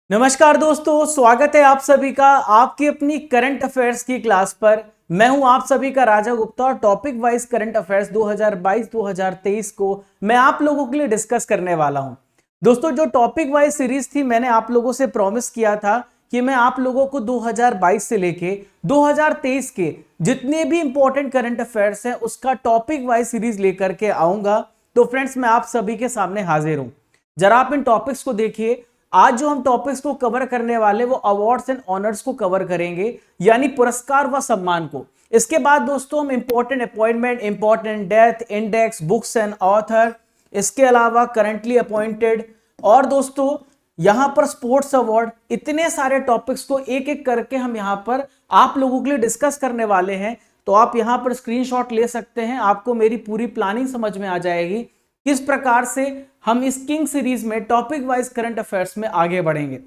नमस्कार दोस्तों, स्वागत है आप सभी का आपकी अपनी करंट अफेयर्स की क्लास पर। मैं हूं आप सभी का राजा गुप्ता और टॉपिक वाइज करंट अफेयर्स 2022-2023 को मैं आप लोगों के लिए डिस्कस करने वाला हूं। दोस्तों, जो टॉपिक वाइज सीरीज थी मैंने आप लोगों से प्रॉमिस किया था कि मैं आप लोगों को 2022 से लेके 2023 के जितने भी इंपॉर्टेंट करंट अफेयर्स हैं उसका टॉपिक वाइज सीरीज लेकर के आऊंगा। तो फ्रेंड्स, मैं आप सभी के सामने हाजिर हूं। जरा आप इन टॉपिक्स को देखिए। आज जो हम टॉपिक्स को कवर करने वाले वो अवार्ड्स एंड ऑनर्स को कवर करेंगे, यानी पुरस्कार व सम्मान को। इसके बाद दोस्तों हम important appointment, important death, index, books and author, इसके अलावा करंटली अपॉइंटेड और दोस्तों यहां पर स्पोर्ट्स अवार्ड, इतने सारे टॉपिक्स को एक एक करके हम यहां पर आप लोगों के लिए डिस्कस करने वाले हैं। तो आप यहां पर स्क्रीनशॉट ले सकते हैं, आपको मेरी पूरी प्लानिंग समझ में आ जाएगी किस प्रकार से हम इस किंग सीरीज में टॉपिक वाइज करंट अफेयर्स में आगे बढ़ेंगे।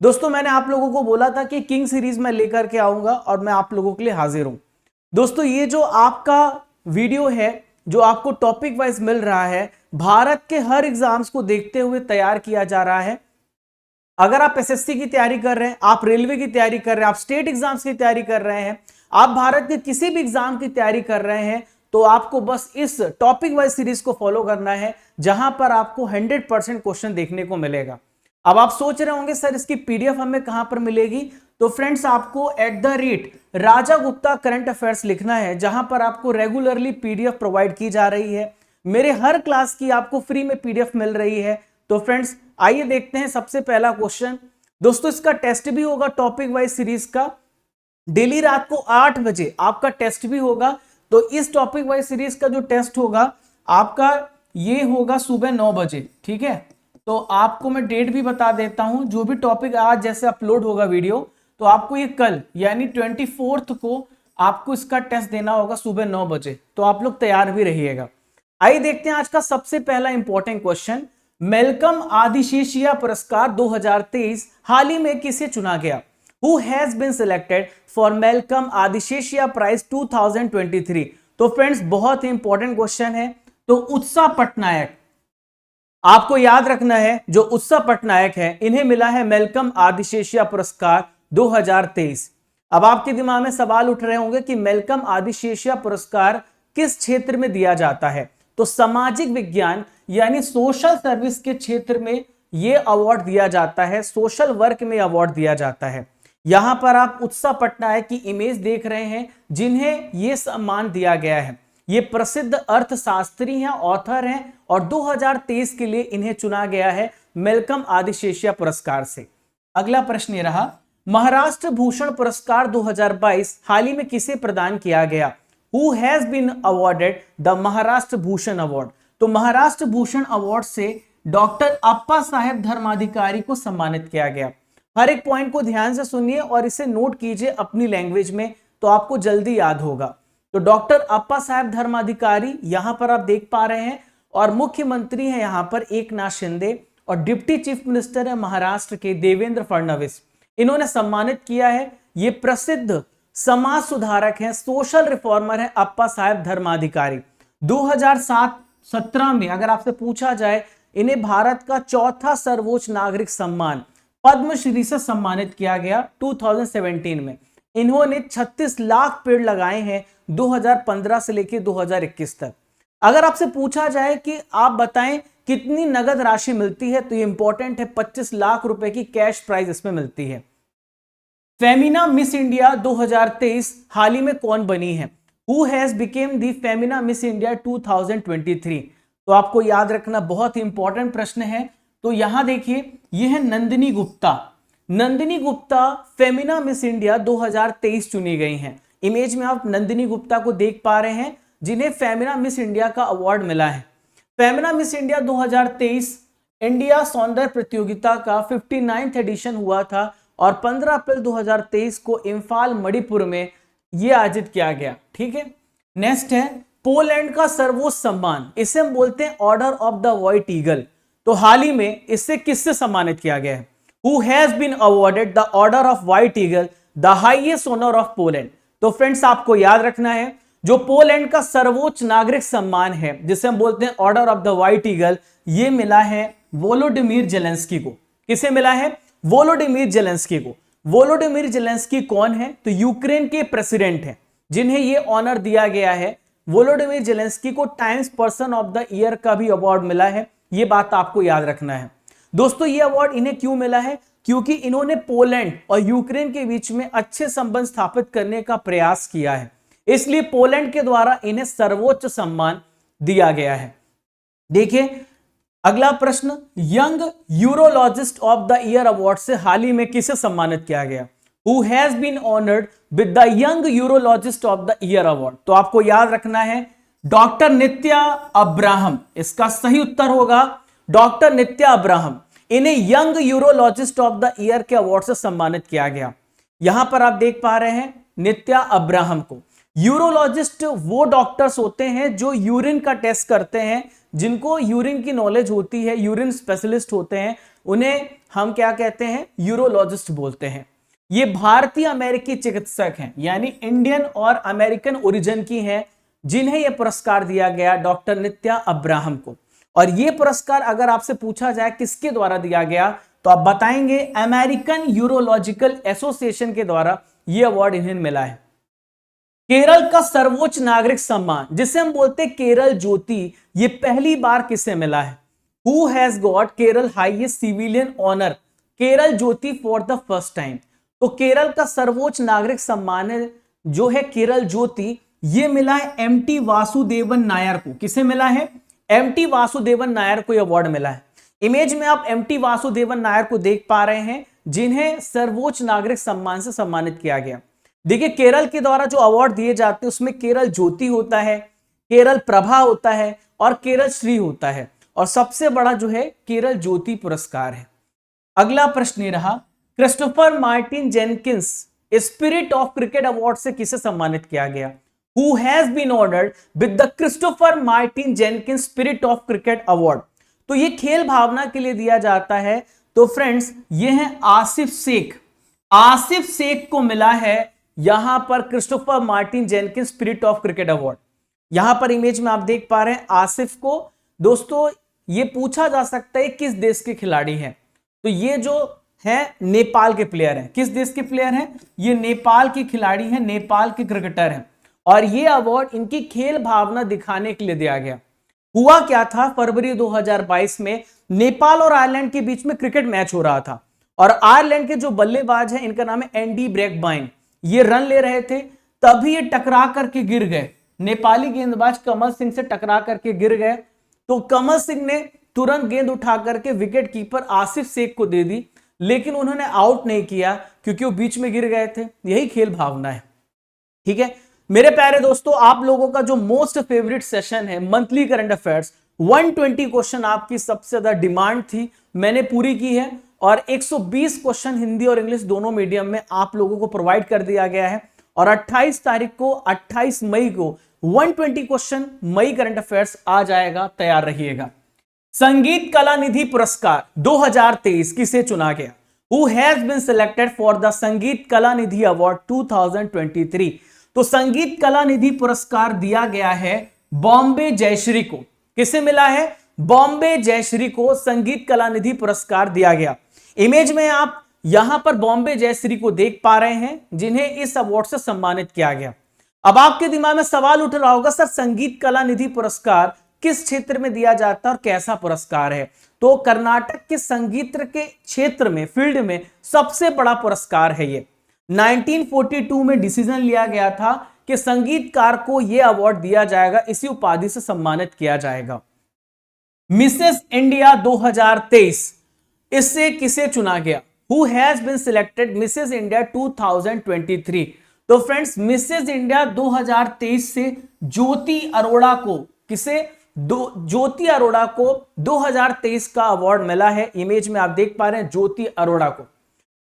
दोस्तों, मैंने आप लोगों को बोला था कि किंग सीरीज में लेकर के आऊंगा और मैं आप लोगों के लिए हाजिर हूं। दोस्तों, ये जो आपका वीडियो है, जो आपको टॉपिक वाइज मिल रहा है, भारत के हर एग्जाम्स को देखते हुए तैयार किया जा रहा है। अगर आप एसएससी की तैयारी कर रहे हैं, आप रेलवे की तैयारी कर रहे हैं, आप स्टेट एग्जाम्स की तैयारी कर रहे हैं, आप भारत के किसी भी एग्जाम की तैयारी कर रहे हैं, तो आपको बस इस टॉपिक वाइज सीरीज को फॉलो करना है, जहां पर आपको 100% क्वेश्चन देखने को मिलेगा। अब आप सोच रहे होंगे सर इसकी पीडीएफ हमें कहां पर मिलेगी? तो फ्रेंड्स, आपको @राजा गुप्ता करंट अफेयर्स लिखना है, जहां पर आपको रेगुलरली पीडीएफ प्रोवाइड की जा रही है। मेरे हर क्लास की आपको फ्री में पीडीएफ मिल रही है। तो फ्रेंड्स, आइए देखते हैं सबसे पहला क्वेश्चन। दोस्तों, इसका टेस्ट भी होगा टॉपिक वाइज सीरीज का, डेली रात को 8 बजे आपका टेस्ट भी होगा। तो इस टॉपिक वाइज सीरीज का जो टेस्ट होगा आपका ये होगा सुबह 9 बजे, ठीक है। तो आपको मैं डेट भी बता देता हूं, जो भी टॉपिक आज जैसे अपलोड होगा वीडियो, तो आपको ये कल यानी 24 को आपको इसका टेस्ट देना होगा सुबह 9 बजे। तो आप लोग तैयार भी रहिएगा। आइए देखते हैं आज का सबसे पहला इंपॉर्टेंट क्वेश्चन। मेलकम आदिशेषिया पुरस्कार 2023 हाल ही में किसे चुना गया? Who has been selected for Malcolm Adisheshia Prize 2023? तो फ्रेंड्स, बहुत ही इंपॉर्टेंट क्वेश्चन है। तो उत्साह पटनायक, आपको याद रखना है, जो उत्साह पटनायक है इन्हें मिला है मेलकम आदिशेषिया पुरस्कार 2023। अब आपके दिमाग में सवाल उठ रहे होंगे कि मेलकम आदिशेषिया पुरस्कार किस क्षेत्र में दिया जाता है? तो सामाजिक विज्ञान यानी सोशल सर्विस के क्षेत्र में यह अवार्ड दिया जाता है, सोशल वर्क में अवार्ड दिया जाता है। यहां पर आप उत्साह पटनायक की इमेज देख रहे हैं, जिन्हें यह सम्मान दिया गया है। ये प्रसिद्ध अर्थशास्त्री हैं, ऑथर हैं और 2023 के लिए इन्हें चुना गया है मेलकम आदिशेषिया पुरस्कार से। अगला प्रश्न ये रहा, महाराष्ट्र भूषण पुरस्कार 2022 हाल ही में किसे प्रदान किया गया? Who has been awarded the Maharashtra Bhushan award? तो महाराष्ट्र भूषण अवार्ड से डॉक्टर अप्पा साहेब धर्माधिकारी को सम्मानित किया गया। हर एक पॉइंट को ध्यान से सुनिए और इसे नोट कीजिए अपनी लैंग्वेज में, तो आपको जल्दी याद होगा। तो डॉक्टर अप्पा साहेब धर्माधिकारी यहां पर आप देख पा रहे हैं, और मुख्यमंत्री हैं यहां पर एकनाथ शिंदे, और डिप्टी चीफ मिनिस्टर है महाराष्ट्र के देवेंद्र फडणवीस। इन्होंने सम्मानित किया है। ये प्रसिद्ध समाज सुधारक हैं, सोशल रिफॉर्मर हैं अप्पा साहेब धर्माधिकारी। 2017 में अगर आपसे पूछा जाए, इन्हें भारत का चौथा सर्वोच्च नागरिक सम्मान पद्मश्री से सम्मानित किया गया 2017 में। इन्होंने 36 लाख पेड़ लगाए हैं 2015 से लेकर 2021 तक। अगर आपसे पूछा जाए कि आप बताएं कितनी नगद राशि मिलती है, तो ये इंपॉर्टेंट है, 25 लाख रुपए की कैश प्राइज इसमें मिलती है। फेमिना मिस इंडिया 2023 हाल ही में कौन बनी है? Who has became the Femina miss India 2023? तो आपको याद रखना, बहुत ही इंपॉर्टेंट प्रश्न है। तो यहां देखिए, यह है नंदिनी गुप्ता। नंदिनी गुप्ता फेमिना मिस इंडिया 2023 चुनी गई हैं। इमेज में आप नंदिनी गुप्ता को देख पा रहे हैं, जिन्हें फेमिना मिस इंडिया का अवार्ड मिला है। फेमिना मिस इंडिया 2023 इंडिया सौंदर्य प्रतियोगिता का 59वां एडिशन हुआ था और 15 अप्रैल 2023 को इम्फाल मणिपुर में यह आयोजित किया गया, ठीक है। नेक्स्ट है पोलैंड का सर्वोच्च सम्मान, इसे हम बोलते हैं order of the white eagle. तो हाल ही में इससे किससे सम्मानित किया गया है? Who has been awarded the order of white eagle, the highest honor of Poland? तो फ्रेंड्स, आपको याद रखना है, जो पोलैंड का सर्वोच्च नागरिक सम्मान है, जिसे हम बोलते हैं order of the white eagle, ये मिला है वोलोडिमीर जेलेंस्की को। किसे मिला है? वोलोडिमीर जेलेंस्की को। वोलोडिमीर जेलेंस्की कौन है? तो यूक्रेन के प्रेसिडेंट हैं जिन्हें यह ऑनर दिया गया है। वोलोडिमीर जेलेंस्की को times person of the year का भी अवार्ड मिला है, यह बात आपको याद रखना है दोस्तों। यह अवार्ड इन्हें क्यों मिला है? क्योंकि इन्होंने पोलैंड और यूक्रेन के बीच में अच्छे संबंध स्थापित करने का प्रयास किया है, इसलिए पोलैंड के द्वारा इन्हें सर्वोच्च सम्मान दिया गया है। देखिए अगला प्रश्न, young urologist of the year award से हाल ही में किसे सम्मानित किया गया? Who has been honored with the Young Urologist of the Year Award? तो आपको याद रखना है डॉक्टर नित्या अब्राहम, इसका सही उत्तर होगा डॉक्टर नित्या अब्राहम। इन्हें young urologist of the year के अवार्ड से सम्मानित किया गया। यहां पर आप देख पा रहे हैं नित्या अब्राहम को। यूरोलॉजिस्ट वो डॉक्टर्स होते हैं जो यूरिन का टेस्ट करते हैं, जिनको यूरिन की नॉलेज होती है, यूरिन स्पेशलिस्ट होते हैं, उन्हें हम क्या कहते हैं? यूरोलॉजिस्ट बोलते हैं। ये भारतीय अमेरिकी चिकित्सक हैं, यानी इंडियन और अमेरिकन ओरिजिन की हैं, जिन्हें यह पुरस्कार दिया गया डॉक्टर नित्या अब्राहम को। और यह पुरस्कार अगर आपसे पूछा जाए किसके द्वारा दिया गया तो आप बताएंगे अमेरिकन यूरोलॉजिकल एसोसिएशन के द्वारा यह अवार्ड इन्हें मिला है। केरल का सर्वोच्च नागरिक सम्मान जिसे हम बोलते हैं केरल ज्योति, ये पहली बार किसे मिला है? Who has got Kerala highest civilian honour Kerala Jyoti for the first time? तो केरल का सर्वोच्च नागरिक सम्मान जो है केरल ज्योति, ये मिला है एमटी वासुदेवन नायर को। किसे मिला है? एमटी वासुदेवन नायर को यह अवार्ड मिला है। इमेज में आप एमटी वासुदेवन नायर को देख पा रहे हैं, जिन्हें सर्वोच्च नागरिक सम्मान से सम्मानित किया गया। देखिए केरल के द्वारा जो अवार्ड दिए जाते हैं उसमें केरल ज्योति होता है, केरल प्रभा होता है और केरल श्री होता है, और सबसे बड़ा जो है केरल ज्योति पुरस्कार है। अगला प्रश्न ये रहा, Christopher Martin Jenkins spirit of cricket award से किसे सम्मानित किया गया? Who has been honored with the Christopher Martin Jenkins Spirit of Cricket Award? तो ये खेल भावना के लिए दिया जाता है। तो फ्रेंड्स ये है आसिफ शेख। आसिफ शेख को मिला है यहां पर Christopher Martin Jenkins spirit of cricket award. यहां पर इमेज में आप देख पा रहे हैं आसिफ को। दोस्तों ये पूछा जा सकता है किस देश के खिलाड़ी हैं, तो ये जो है नेपाल के प्लेयर हैं। किस देश के प्लेयर हैं? ये नेपाल के खिलाड़ी हैं, नेपाल के क्रिकेटर हैं, और ये अवार्ड इनकी खेल भावना दिखाने के लिए दिया गया। हुआ क्या था, फरवरी 2022 में नेपाल और आयरलैंड के बीच में क्रिकेट मैच हो रहा था, और आयरलैंड के जो बल्लेबाज हैं इनका नाम है एंडी ब्रैकबाइन, ये रन ले रहे थे, तभी ये टकरा करके गिर गए। नेपाली गेंदबाज कमल सिंह से टकरा करके गिर गए, तो कमल सिंह ने तुरंत गेंद उठा करके विकेट कीपर आसिफ शेख को दे दी, लेकिन उन्होंने आउट नहीं किया क्योंकि वो बीच में गिर गए थे। यही खेल भावना है। ठीक है मेरे प्यारे दोस्तों, आप लोगों का जो मोस्ट फेवरेट सेशन है मंथली करंट अफेयर्स, 120 क्वेश्चन आपकी सबसे ज्यादा डिमांड थी, मैंने पूरी की है, और 120 क्वेश्चन हिंदी और इंग्लिश दोनों मीडियम में आप लोगों को प्रोवाइड कर दिया गया है। और 28 तारीख को 28 मई को 120 क्वेश्चन मई करंट अफेयर्स आ जाएगा, तैयार रहिएगा। संगीत कला निधि पुरस्कार 2023 किसे चुना गया? Who has been selected for the संगीत कला निधि अवार्ड 2023? तो संगीत कला निधि पुरस्कार दिया गया है बॉम्बे जयश्री को। किसे मिला है? बॉम्बे जयश्री को संगीत कला निधि पुरस्कार दिया गया। इमेज में आप यहां पर बॉम्बे जयश्री को देख पा रहे हैं, जिन्हें इस अवार्ड से सम्मानित किया गया। अब आपके दिमाग में सवाल उठ रहा होगा, सर संगीत कला निधि पुरस्कार किस क्षेत्र में दिया जाता है और कैसा पुरस्कार है? तो कर्नाटक के संगीत के क्षेत्र में, फील्ड में सबसे बड़ा पुरस्कार है ये। 1942 में डिसीजन लिया गया था कि संगीतकार को यह अवार्ड दिया जाएगा, इसी उपाधि से सम्मानित किया जाएगा। मिसेस इंडिया 2023, इससे किसे चुना गया? Who has been selected Mrs India 2023? तो फ्रेंड्स मिसेस इंडिया 2023 से ज्योति अरोड़ा को, किसे? ज्योति अरोड़ा को 2023 का अवार्ड मिला है। इमेज में आप देख पा रहे हैं ज्योति अरोड़ा को।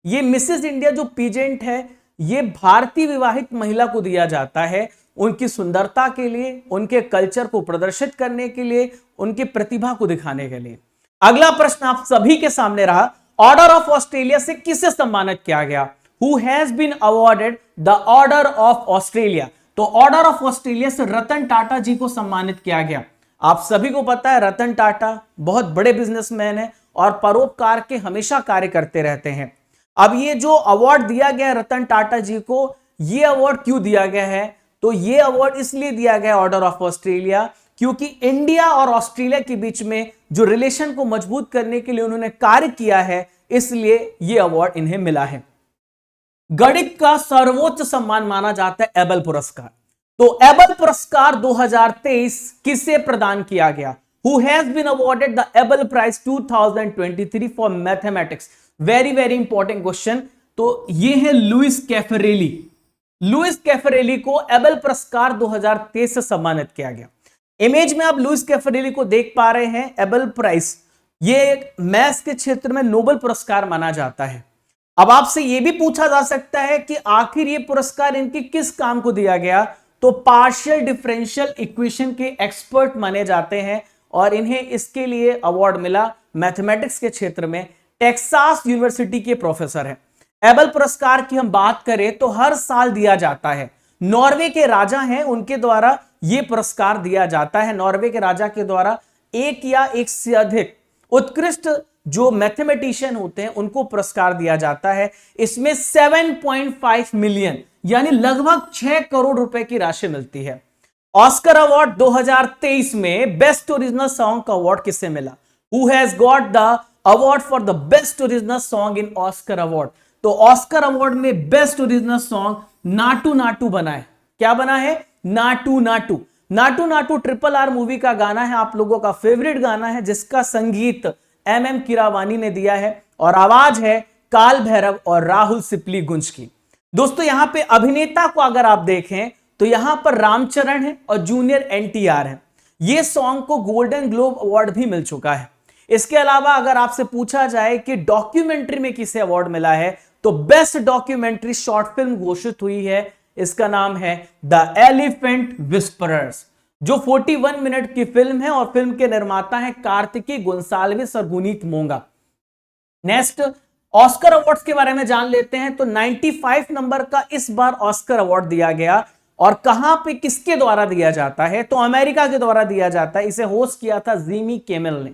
ये मिसेस इंडिया जो पीजेंट है, ये भारतीय विवाहित महिला को दिया जाता है उनकी सुंदरता के लिए, उनके कल्चर को प्रदर्शित करने के लिए, उनकी प्रतिभा को दिखाने के लिए। अगला प्रश्न आप सभी के सामने रहा, ऑर्डर ऑफ ऑस्ट्रेलिया से किसे सम्मानित किया गया? Who has been awarded the order of Australia? तो ऑर्डर ऑफ ऑस्ट्रेलिया से रतन टाटा जी को सम्मानित किया गया। आप सभी को पता है रतन टाटा बहुत बड़े बिजनेसमैन है और परोपकार के हमेशा कार्य करते रहते हैं। अब ये जो अवार्ड दिया गया रतन टाटा जी को, ये अवार्ड क्यों दिया गया है? तो ये अवार्ड इसलिए दिया गया ऑर्डर ऑफ ऑस्ट्रेलिया, क्योंकि इंडिया और ऑस्ट्रेलिया के बीच में जो रिलेशन को मजबूत करने के लिए उन्होंने कार्य किया है, इसलिए यह अवार्ड इन्हें मिला है। गणित का सर्वोच्च सम्मान माना जाता है एबल पुरस्कार। तो एबल पुरस्कार 2023 किसे प्रदान किया गया? Who has been awarded the Abel Prize 2023 for mathematics? Very very important question. तो ये है लुइस कैफरेली। लुइस कैफरेली को एबल पुरस्कार 2023 से सम्मानित किया गया। इमेज में आप लुइस कैफरेली को देख पा रहे हैं। एबल प्राइज ये एक मैथ्स के क्षेत्र में नोबेल पुरस्कार माना जाता है। अब आपसे यह भी पूछा जा सकता है कि आखिर ये पुरस्कार इनके किस काम को दिया गया? तो पार्शियल डिफरेंशियल इक्वेशन के एक्सपर्ट माने जाते हैं और इन्हें इसके लिए अवार्ड मिला। मैथमेटिक्स के क्षेत्र में टेक्सास यूनिवर्सिटी के प्रोफेसर हैं। एबल पुरस्कार की हम बात करें तो हर साल दिया जाता है। नॉर्वे के राजा हैं, उनके द्वारा यह पुरस्कार दिया जाता है। नॉर्वे के राजा के द्वारा एक या एक से अधिक उत्कृष्ट जो मैथमेटिशियन होते हैं उनको पुरस्कार दिया जाता है। इसमें 7.5 मिलियन यानी लगभग 6 करोड़ रुपए की राशि मिलती है। ऑस्कर अवार्ड 2023 में बेस्ट ओरिजिनल सॉन्ग का अवार्ड किसे मिला? Who has got the award for the best original song in Oscar award? तो ऑस्कर अवार्ड में best original song Naatu Naatu बना है। क्या बना है? नाटू नाटू। नाटू नाटू RRR मूवी का गाना है, आप लोगों का फेवरेट गाना है, जिसका संगीत MM कीरावानी ने दिया है और आवाज है काल भैरव और राहुल सिप्ली गुंज की। दोस्तों यहां पे अभिनेता को अगर आप देखें तो यहां पर रामचरण है और जूनियर NTR है। ये सॉन्ग को गोल्डन ग्लोब अवार्ड भी मिल चुका है। इसके अलावा अगर आपसे पूछा जाए कि डॉक्यूमेंट्री में किसे अवार्ड मिला है तो बेस्ट डॉक्यूमेंट्री शॉर्ट फिल्म घोषित हुई है। इसका नाम है द एलिफेंट विस्परर्स, जो 41 मिनट की फिल्म है और फिल्म के निर्माता हैं कार्तिकी गोंसाल्विस और Guneet Monga. Next Oscar awards के बारे में जान लेते हैं। तो 95 नंबर का इस बार ऑस्कर अवार्ड दिया गया और कहां पे किसके द्वारा दिया जाता है? तो अमेरिका के द्वारा दिया जाता है। इसे होस्ट किया था जिमी किमेल ने।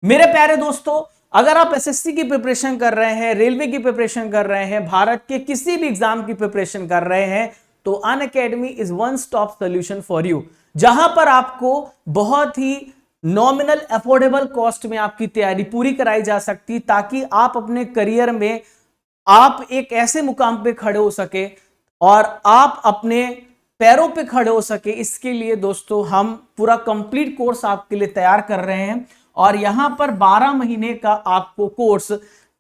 मेरे प्यारे दोस्तों, अगर आप SSC की प्रिपरेशन कर रहे हैं, रेलवे की प्रिपरेशन कर रहे हैं, भारत के किसी भी एग्जाम की प्रिपरेशन कर रहे हैं, तो Unacademy is one stop solution for you, जहां पर आपको बहुत ही नॉमिनल अफोर्डेबल कॉस्ट में आपकी तैयारी पूरी कराई जा सकती, ताकि आप अपने करियर में आप एक ऐसे मुकाम पे खड़े हो सके और आप अपने पैरों पे खड़े हो सके। इसके लिए दोस्तों हम पूरा कंप्लीट कोर्स आपके लिए तैयार कर रहे हैं और यहां पर 12 महीने का आपको कोर्स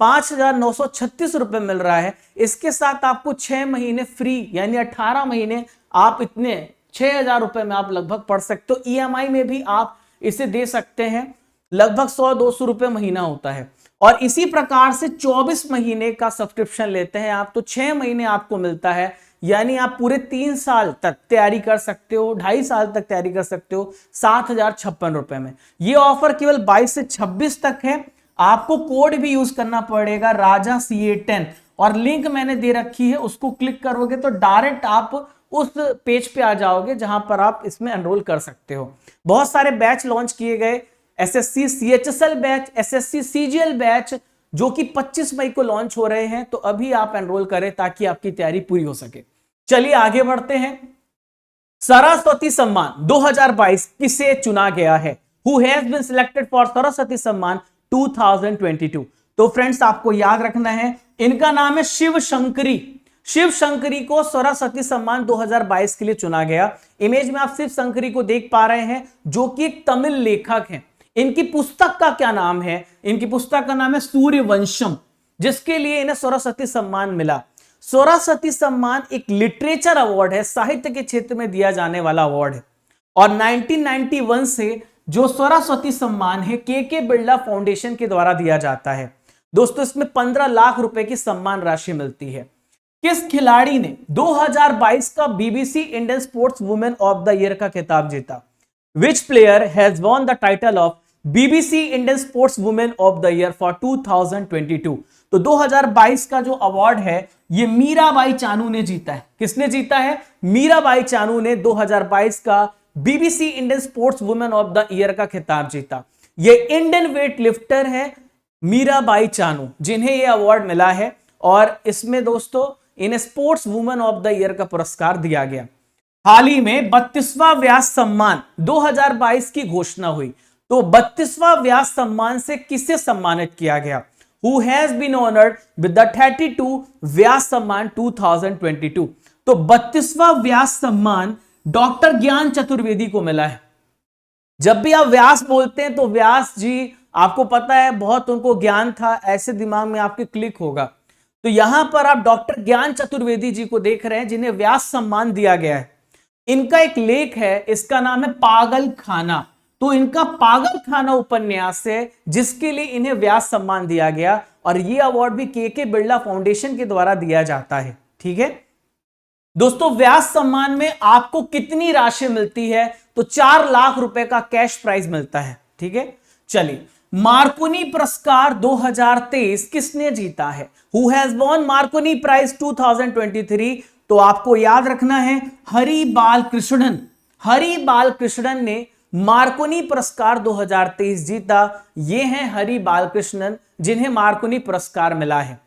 5,936 रुपए मिल रहा है। इसके साथ आपको 6 महीने फ्री यानी 18 महीने आप इतने 6,000 रुपए में आप लगभग पढ़ सकते हो। EMI में भी आप इसे दे सकते हैं, लगभग 100-200 रुपए महीना होता है। और इसी प्रकार से 24 महीने का सब्सक्रिप्शन लेते हैं आप तो 6 महीने आपको मिलता है, यानी आप पूरे 3 साल तक तैयारी कर सकते हो, 2.5 साल तक तैयारी कर सकते हो 7,056 रुपए में। यह ऑफर केवल 22 से 26 तक है। आपको कोड भी यूज करना पड़ेगा राजा CA10 और लिंक मैंने दे रखी है, उसको क्लिक करोगे तो डायरेक्ट आप उस पेज पे आ जाओगे जहां पर आप इसमें एनरोल कर सकते हो। बहुत सारे बैच लॉन्च किए गए, SSC CHSL batch, SSC CGL batch, जो कि 25 मई को लॉन्च हो रहे हैं। तो अभी आप एनरोल करें ताकि आपकी तैयारी पूरी हो सके। चलिए आगे बढ़ते हैं। सरस्वती सम्मान 2022 किसे चुना गया है? Who has been selected for Saraswati सम्मान 2022? तो फ्रेंड्स आपको याद रखना है, इनका नाम है शिव शंकरी। शिव शंकरी को सरस्वती सम्मान 2022 के लिए चुना गया। इमेज में आप शिव शंकरी को देख पा रहे हैं, जो कि एक तमिल लेखक हैं। इनकी पुस्तक का क्या नाम है? इनकी पुस्तक का नाम है सूर्यवंशम, जिसके लिए इन्हें सरस्वती सम्मान मिला। सरस्वती सम्मान एक लिटरेचर अवार्ड है, साहित्य के क्षेत्र में दिया जाने वाला अवार्ड है। और 1991 से जो सरस्वती सम्मान है के बिरला फाउंडेशन के द्वारा दिया जाता है। दोस्तों इसमें 15 लाख रुपए की सम्मान राशि मिलती है। किस खिलाड़ी ने 2022 का BBC Indian sports women of the year का खिताब जीता? Which player has won the title of BBC Indian Sports Women of the Year for 2022? तो 2022 का जो अवार्ड है ये मीराबाई चानू ने जीता है। किसने जीता है? मीराबाई चानू ने 2022 का BBC Indian sports women of the year का खिताब जीता। ये इंडियन वेट लिफ्टर है, मीराबाई चानू, जिन्हें यह अवार्ड मिला है। और इसमें दोस्तों इन्हें sports women of the year का पुरस्कार दिया गया। हाल ही में 32वां व्यास सम्मान 2022 की घोषणा हुई। तो 32वां व्यास सम्मान से किसे सम्मानित किया गया? Who has been honored with the 32 व्यास सम्मान 2022? तो 32वां व्यास सम्मान डॉक्टर ज्ञान चतुर्वेदी को मिला है। जब भी आप व्यास बोलते हैं तो व्यास जी, आपको पता है बहुत उनको ज्ञान था, ऐसे दिमाग में आपके क्लिक होगा। तो यहां पर आप डॉक्टर ज्ञान चतुर्वेदी जी को देख रहे हैं, जिन्हें व्यास सम्मान दिया गया है। इनका एक लेख है, इसका नाम है पागल खाना। तो इनका पागल खाना उपन्यास है जिसके लिए इन्हें व्यास सम्मान दिया गया। और यह अवार्ड भी के बिरला फाउंडेशन के द्वारा दिया जाता है। ठीक है दोस्तों, व्यास सम्मान में आपको कितनी राशि मिलती है? तो 4 लाख रुपए का कैश प्राइज मिलता है। ठीक है, चलिए, मार्कोनी पुरस्कार 2023 किसने जीता है? Who has won Marconi prize 2023? तो आपको याद रखना है हरि बाल कृष्णन। हरि बाल कृष्णन ने मार्कोनी पुरस्कार 2023 जीता। ये हैं हरि बाल कृष्णन, जिन्हें मार्कोनी पुरस्कार मिला है।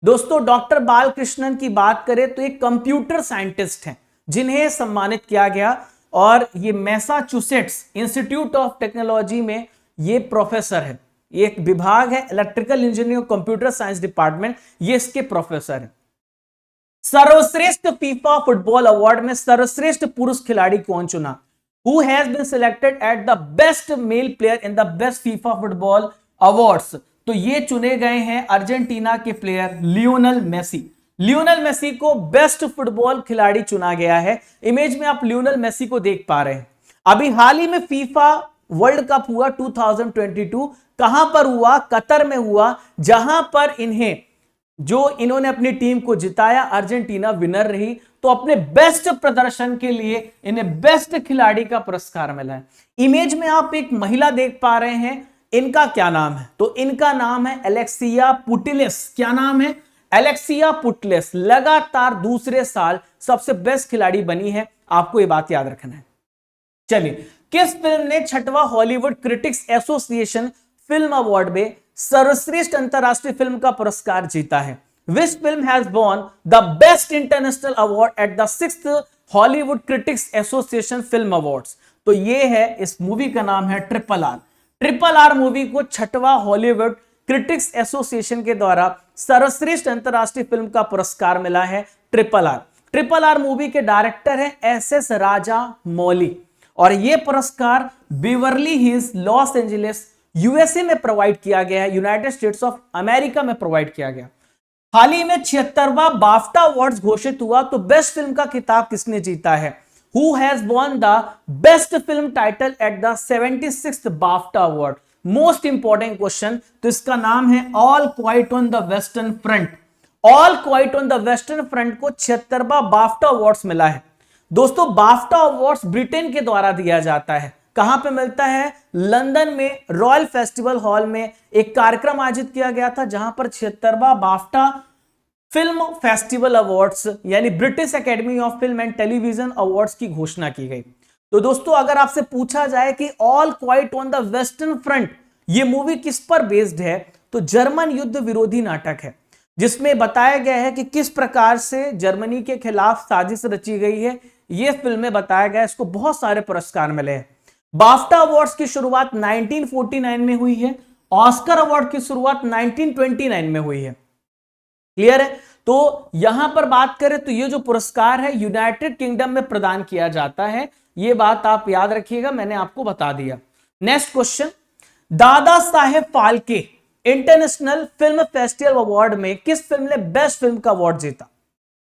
दोस्तों, डॉक्टर बालकृष्णन की बात करें तो एक कंप्यूटर साइंटिस्ट हैं जिन्हें सम्मानित किया गया। और ये मैसाचुसेट्स इंस्टीट्यूट ऑफ टेक्नोलॉजी में ये प्रोफेसर है। ये एक विभाग है, electrical engineering computer science department, ये इसके प्रोफेसर है। सर्वश्रेष्ठ फीफा फुटबॉल अवार्ड में सर्वश्रेष्ठ पुरुष खिलाड़ी कौन चुना? Who has been selected at the best male player in the best FIFA football awards? तो ये चुने गए हैं अर्जेंटीना के player Lionel Messi. Lionel Messi को बेस्ट फुटबॉल खिलाड़ी चुना गया है। इमेज में आप लियोनल मेसी को देख पा रहे हैं। अभी हाल ही में फीफा वर्ल्ड कप हुआ 2022, कहां पर हुआ? कतर में हुआ, जहां पर इन्होंने अपनी टीम को जिताया, अर्जेंटीना विनर रही। तो अपने बेस्ट प्रदर्शन के लिए इन्हें बेस्ट खिलाड़ी का पुरस्कार मिला है। इमेज में आप एक महिला देख पा रहे हैं, इनका क्या नाम है? तो इनका नाम है एलेक्सिया पुटिलेस। क्या नाम है? एलेक्सिया पुटिलेस। लगातार दूसरे साल सबसे बेस्ट खिलाड़ी बनी है, आपको यह बात याद रखना है। चलिए, किस फिल्म ने 6वां Hollywood critics association film award में सर्वश्रेष्ठ अंतरराष्ट्रीय फिल्म का पुरस्कार जीता है? Which film has won the Best International Award at the 6th Hollywood Critics Association Film Awards? तो ये है, इस मूवी का नाम है triple R. Triple R movie को 6वां हॉलीवुड क्रिटिक्स एसोसिएशन के द्वारा सर्वश्रेष्ठ अंतरराष्ट्रीय फिल्म का पुरस्कार मिला है। Triple R. Triple R movie के डायरेक्टर है एस राजा मौली। और यह पुरस्कार Beverly hills, Los Angeles, USA में प्रोवाइड किया गया है, यूनाइटेड स्टेट्स ऑफ अमेरिका में प्रोवाइड किया गया। हाल ही में 76वां बाफ्टा अवार्ड्स घोषित हुआ। तो बेस्ट फिल्म का खिताब किसने जीता है? Who has won the best film title at the 76th BAFTA award? Most important question. तो इसका नाम है all quite on the western front. All quite on the western front को 76वां बाफ्टा अवार्ड्स मिला है। दोस्तों, बाफ्टा अवार्ड्स ब्रिटेन के द्वारा दिया जाता है। कहां पे मिलता है? लंदन में रॉयल फेस्टिवल हॉल में एक कार्यक्रम आयोजित किया गया था, जहां पर 76वां बाफ्टा फिल्म फेस्टिवल अवार्ड्स यानी British academy of film and television awards की घोषणा की गई। तो दोस्तों, अगर आपसे पूछा जाए कि all quite on the western front ये मूवी किस पर बेस्ड है, तो जर्मन युद्ध विरोधी नाटक है, जिसमें बताया गया है कि किस प्रकार से जर्मनी के खिलाफ साजिश रची गई है। यह फिल्म में बताया गया, इसको बहुत सारे पुरस्कार मिले हैं। बाफ्टा अवार्ड्स की शुरुआत 1949 में हुई है। ऑस्कर अवार्ड की शुरुआत 1929 में हुई है। क्लियर है? तो यहां पर बात करें तो ये जो पुरस्कार है यूनाइटेड किंगडम में प्रदान किया जाता है। ये बात आप याद रखिएगा, मैंने आपको बता दिया। नेक्स्ट क्वेश्चन, दादा साहेब Phalke international film festival award में किस फिल्म ने बेस्ट फिल्म का अवार्ड जीता?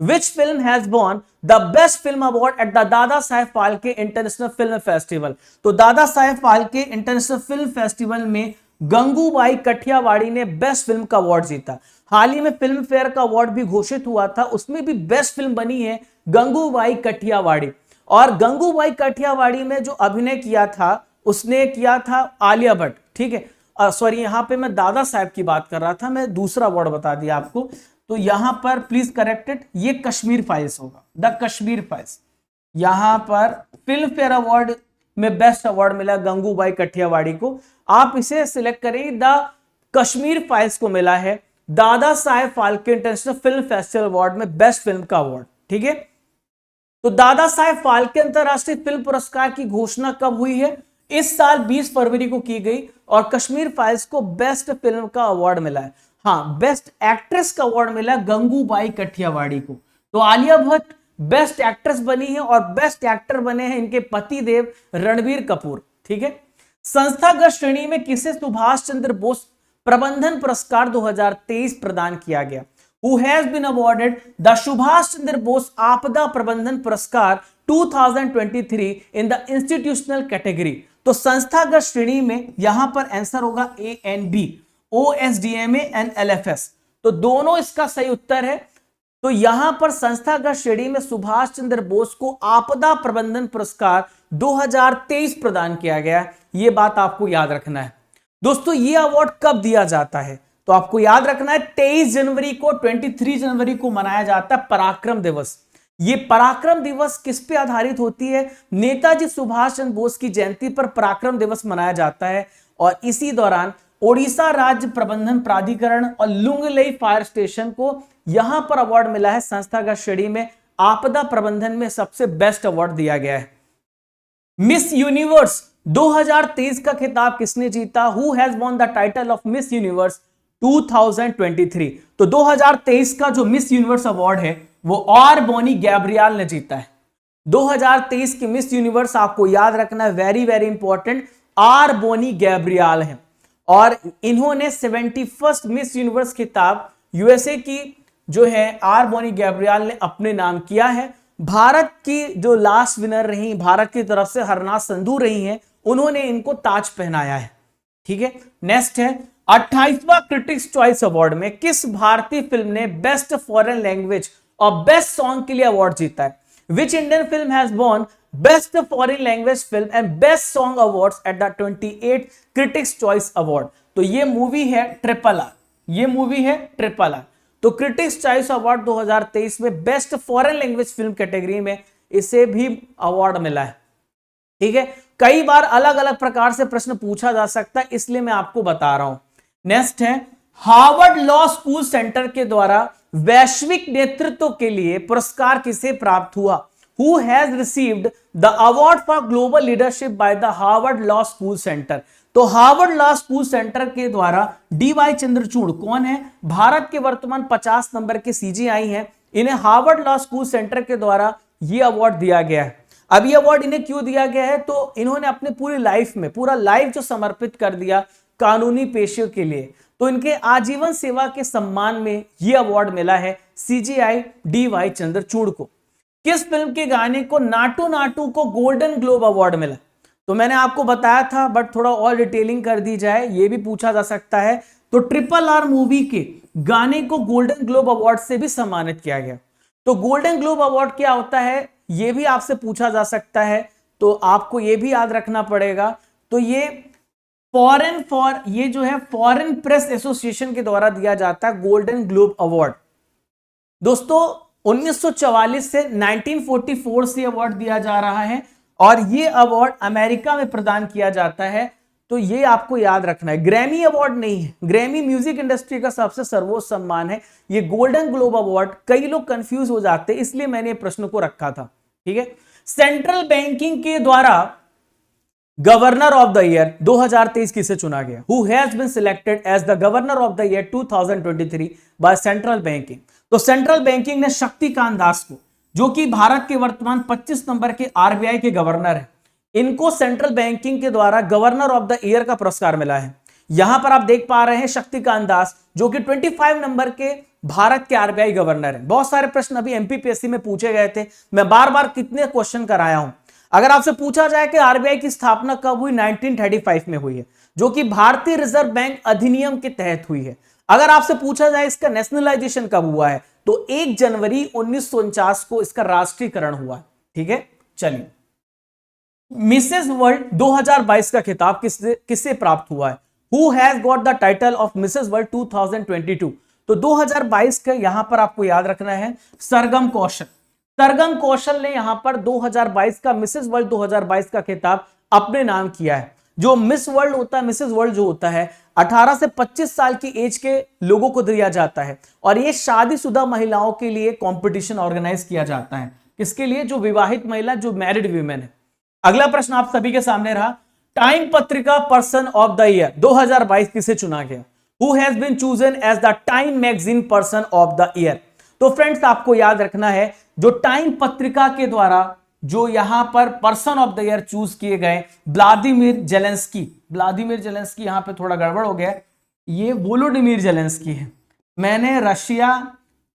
Which film has won the best film award at the Dada Saheb Phalke international film festival? तो Dada Saheb Phalke international film festival में गंगूबाई कठियावाड़ी ने बेस्ट फिल्म का अवार्ड जीता। हाल ही में फिल्म फेयर का अवार्ड भी घोषित हुआ था, उसमें भी बेस्ट फिल्म बनी है गंगूबाई कठियावाड़ी। और गंगूबाई कठियावाड़ी में जो अभिनय किया था उसने किया था आलिया भट्ट। ठीक है, सॉरी, यहां पे मैं दादा साहेब की बात कर रहा था, मैं दूसरा अवार्ड बता दिया आपको। तो यहां पर प्लीज करेक्टेड, ये कश्मीर फाइल्स होगा, द कश्मीर फाइल्स। यहां पर फिल्म फेयर अवार्ड में बेस्ट अवार्ड मिला गंगूबाई कठियावाड़ी को। आप इसे सिलेक्ट करें द कश्मीर फाइल्स को मिला है दादा साहेब Phalke international film festival award में बेस्ट फिल्म का अवार्ड। ठीक है, तो दादा साहेब फाल्के अंतरराष्ट्रीय फिल्म पुरस्कार की घोषणा कब हुई है? इस साल 20 फरवरी को की गई और कश्मीर फाइल्स को बेस्ट फिल्म का अवार्ड मिला है। हाँ, बेस्ट एक्ट्रेस का अवार्ड मिला गंगूबाई कठियावाड़ी को। तो आलिया भट्ट बेस्ट एक्ट्रेस बनी है और बेस्ट एक्टर बने हैं इनके पति देव रणबीर कपूर। ठीक है, संस्थागत श्रेणी में किसे सुभाष चंद्र बोस प्रबंधन पुरस्कार 2023 प्रदान किया गया? Who has been awarded the Subhash Chandra Bose आपदा प्रबंधन पुरस्कार 2023 in the institutional category? तो संस्थागत श्रेणी में यहां पर आंसर होगा A and B, OSDMA and LFS। तो दोनों इसका सही उत्तर है। तो यहां पर संस्थागत श्रेणी में सुभाष चंद्र बोस को आपदा प्रबंधन पुरस्कार 2023 प्रदान किया गया। यह बात आपको याद रखना है। दोस्तों, यह अवार्ड कब दिया जाता है? तो आपको याद रखना है 23 जनवरी को, 23 जनवरी को मनाया जाता है पराक्रम दिवस। ये पराक्रम दिवस किस पे आधारित होती है? नेताजी सुभाष चंद्र बोस की जयंती पर पराक्रम दिवस मनाया जाता है और इसी दौरान ओडिशा राज्य प्रबंधन प्राधिकरण और लुंगलेई फायर स्टेशन को यहां पर अवार्ड मिला है। संस्थागत श्रेणी में आपदा प्रबंधन में सबसे बेस्ट अवार्ड दिया गया है। मिस यूनिवर्स 2023 का खिताब किसने जीता? Who has won the title of miss universe 2023? तो 2023 का जो मिस यूनिवर्स अवार्ड है वो और बोनी गैब्रियल ने जीता है। 2023 की मिस यूनिवर्स आपको याद रखना है, very very important, R Bonney Gabriel है और इन्होंने 71st मिस यूनिवर्स खिताब यूएसए की जो है आर बोनी गैब्रियल ने अपने नाम किया है। भारत की जो लास्ट विनर रही, भारत की तरफ से हरनाथ संधू रही हैं, उन्होंने इनको ताज पहनाया है। ठीक है, नेक्स्ट है 28वां क्रिटिक्स चॉइस अवार्ड में किस भारतीय फिल्म ने बेस्ट फॉरेन लैंग्वेज और बेस्ट सॉन्ग के लिए अवार्ड जीता है? Which Indian film has won best foreign language film and best song awards at the 28th critics choice award? तो ये मूवी है ट्रिपल आर, ये मूवी है ट्रिपल आर। तो क्रिटिक्स चॉइस अवार्ड 2023 में best foreign language film category में इसे भी अवार्ड मिला है। ठीक है, कई बार अलग अलग प्रकार से प्रश्न पूछा जा सकता है, इसलिए मैं आपको बता रहा हूं। नेक्स्ट है हार्वर्ड लॉ स्कूल सेंटर के द्वारा वैश्विक नेतृत्व के लिए पुरस्कार किसे प्राप्त हुआ? Who has received the award for global leadership by the Harvard law school centre? तो हार्वर्ड लॉ स्कूल सेंटर के द्वारा DY चंद्रचूड़ कौन है? भारत के वर्तमान 50 नंबर के CGI हैं। इन्हें हार्वर्ड लॉ स्कूल सेंटर के द्वारा यह अवार्ड दिया गया है। अब ये अवार्ड इन्हें क्यों दिया गया है? तो इन्होंने अपनी पूरी लाइफ में पूरा लाइफ जो समर्पित कर दिया कानूनी पेशे के लिए, तो इनके आजीवन सेवा के सम्मान में यह अवार्ड मिला है CGI DY चंद्रचूड़ को। किस फिल्म के गाने को नाटू नाटू को गोल्डन ग्लोब अवार्ड मिला? तो मैंने आपको बताया था, बट थोड़ा और डिटेलिंग कर दी जाए, यह भी पूछा जा सकता है। तो ट्रिपल आर मूवी के गाने को गोल्डन ग्लोब अवार्ड से भी सम्मानित किया गया। तो गोल्डन ग्लोब अवार्ड क्या होता है यह भी आपसे पूछा जा सकता है, तो आपको यह भी याद रखना पड़ेगा। तो ये ये जो है फॉरेन प्रेस एसोसिएशन के द्वारा दिया जाता है गोल्डन ग्लोब अवार्ड। दोस्तों 1944 से 1944 से अवार्ड दिया जा रहा है और ये अवार्ड अमेरिका में प्रदान किया जाता है। तो ये आपको याद रखना है, ग्रैमी अवार्ड नहीं है, ग्रैमी म्यूजिक इंडस्ट्री का सबसे सर्वोच्च सम्मान है। ये गोल्डन ग्लोब अवार्ड, कई लोग कंफ्यूज हो जाते हैं, इसलिए मैंने प्रश्न को रखा था। ठीक है, सेंट्रल बैंकिंग के द्वारा गवर्नर ऑफ द ईयर 2023 किसे चुना गया? Who has been selected as the governor of the year 2023 by Central Banking? तो सेंट्रल बैंकिंग ने शक्तिकांत दास को, जो कि भारत के वर्तमान 25 नंबर के RBI के गवर्नर है, इनको सेंट्रल बैंकिंग के द्वारा गवर्नर ऑफ द ईयर का पुरस्कार मिला है। यहां पर आप देख पा रहे हैं शक्तिकांत दास, जो कि 25 नंबर के भारत के RBI गवर्नर है। बहुत सारे प्रश्न अभी MPPSC में पूछे गए थे, मैं बार बार कितने क्वेश्चन कराया हूं। अगर आपसे पूछा जाए कि RBI की स्थापना कब हुई, 1935 में हुई है, जो कि भारतीय रिजर्व बैंक अधिनियम के तहत हुई है। अगर आपसे पूछा जाए इसका नेशनलाइजेशन कब हुआ है, तो 1 जनवरी 1949 को इसका राष्ट्रीयकरण हुआ। ठीक है, चलिए मिसेस वर्ल्ड 2022 का खिताब किससे प्राप्त हुआ है? Who has got the title of Mrs world 2022? तो 2022 का यहां पर आपको याद रखना है सरगम कौशल। सरगम कौशल ने यहां पर 2022 का मिसेस वर्ल्ड 2022 का खिताब अपने नाम किया है। जो मिस वर्ल्ड होता है, मिसेस वर्ल्ड जो होता है 18 से 25 साल की एज के लोगों को दिया जाता है और ये शादीशुदा महिलाओं के लिए कंपटीशन ऑर्गेनाइज किया जाता है। किसके लिए? जो विवाहित महिला, जो मैरिड वीमेन है। अगला प्रश्न आप सभी के सामने रहा, टाइम पत्रिका पर्सन ऑफ द ईयर 2022 किसे चुना गया? Who has been chosen as the Time magazine person of the year? तो फ्रेंड्स आपको याद रखना है, जो टाइम पत्रिका के द्वारा जो यहां पर person of the year choose किए गए व्लादिमीर जेलेंस्की। व्लादिमीर जेलेंस्की, यहां पे थोड़ा गड़बड़ हो गया, ये वोलोडिमीर जेलेंस्की है। मैंने रशिया,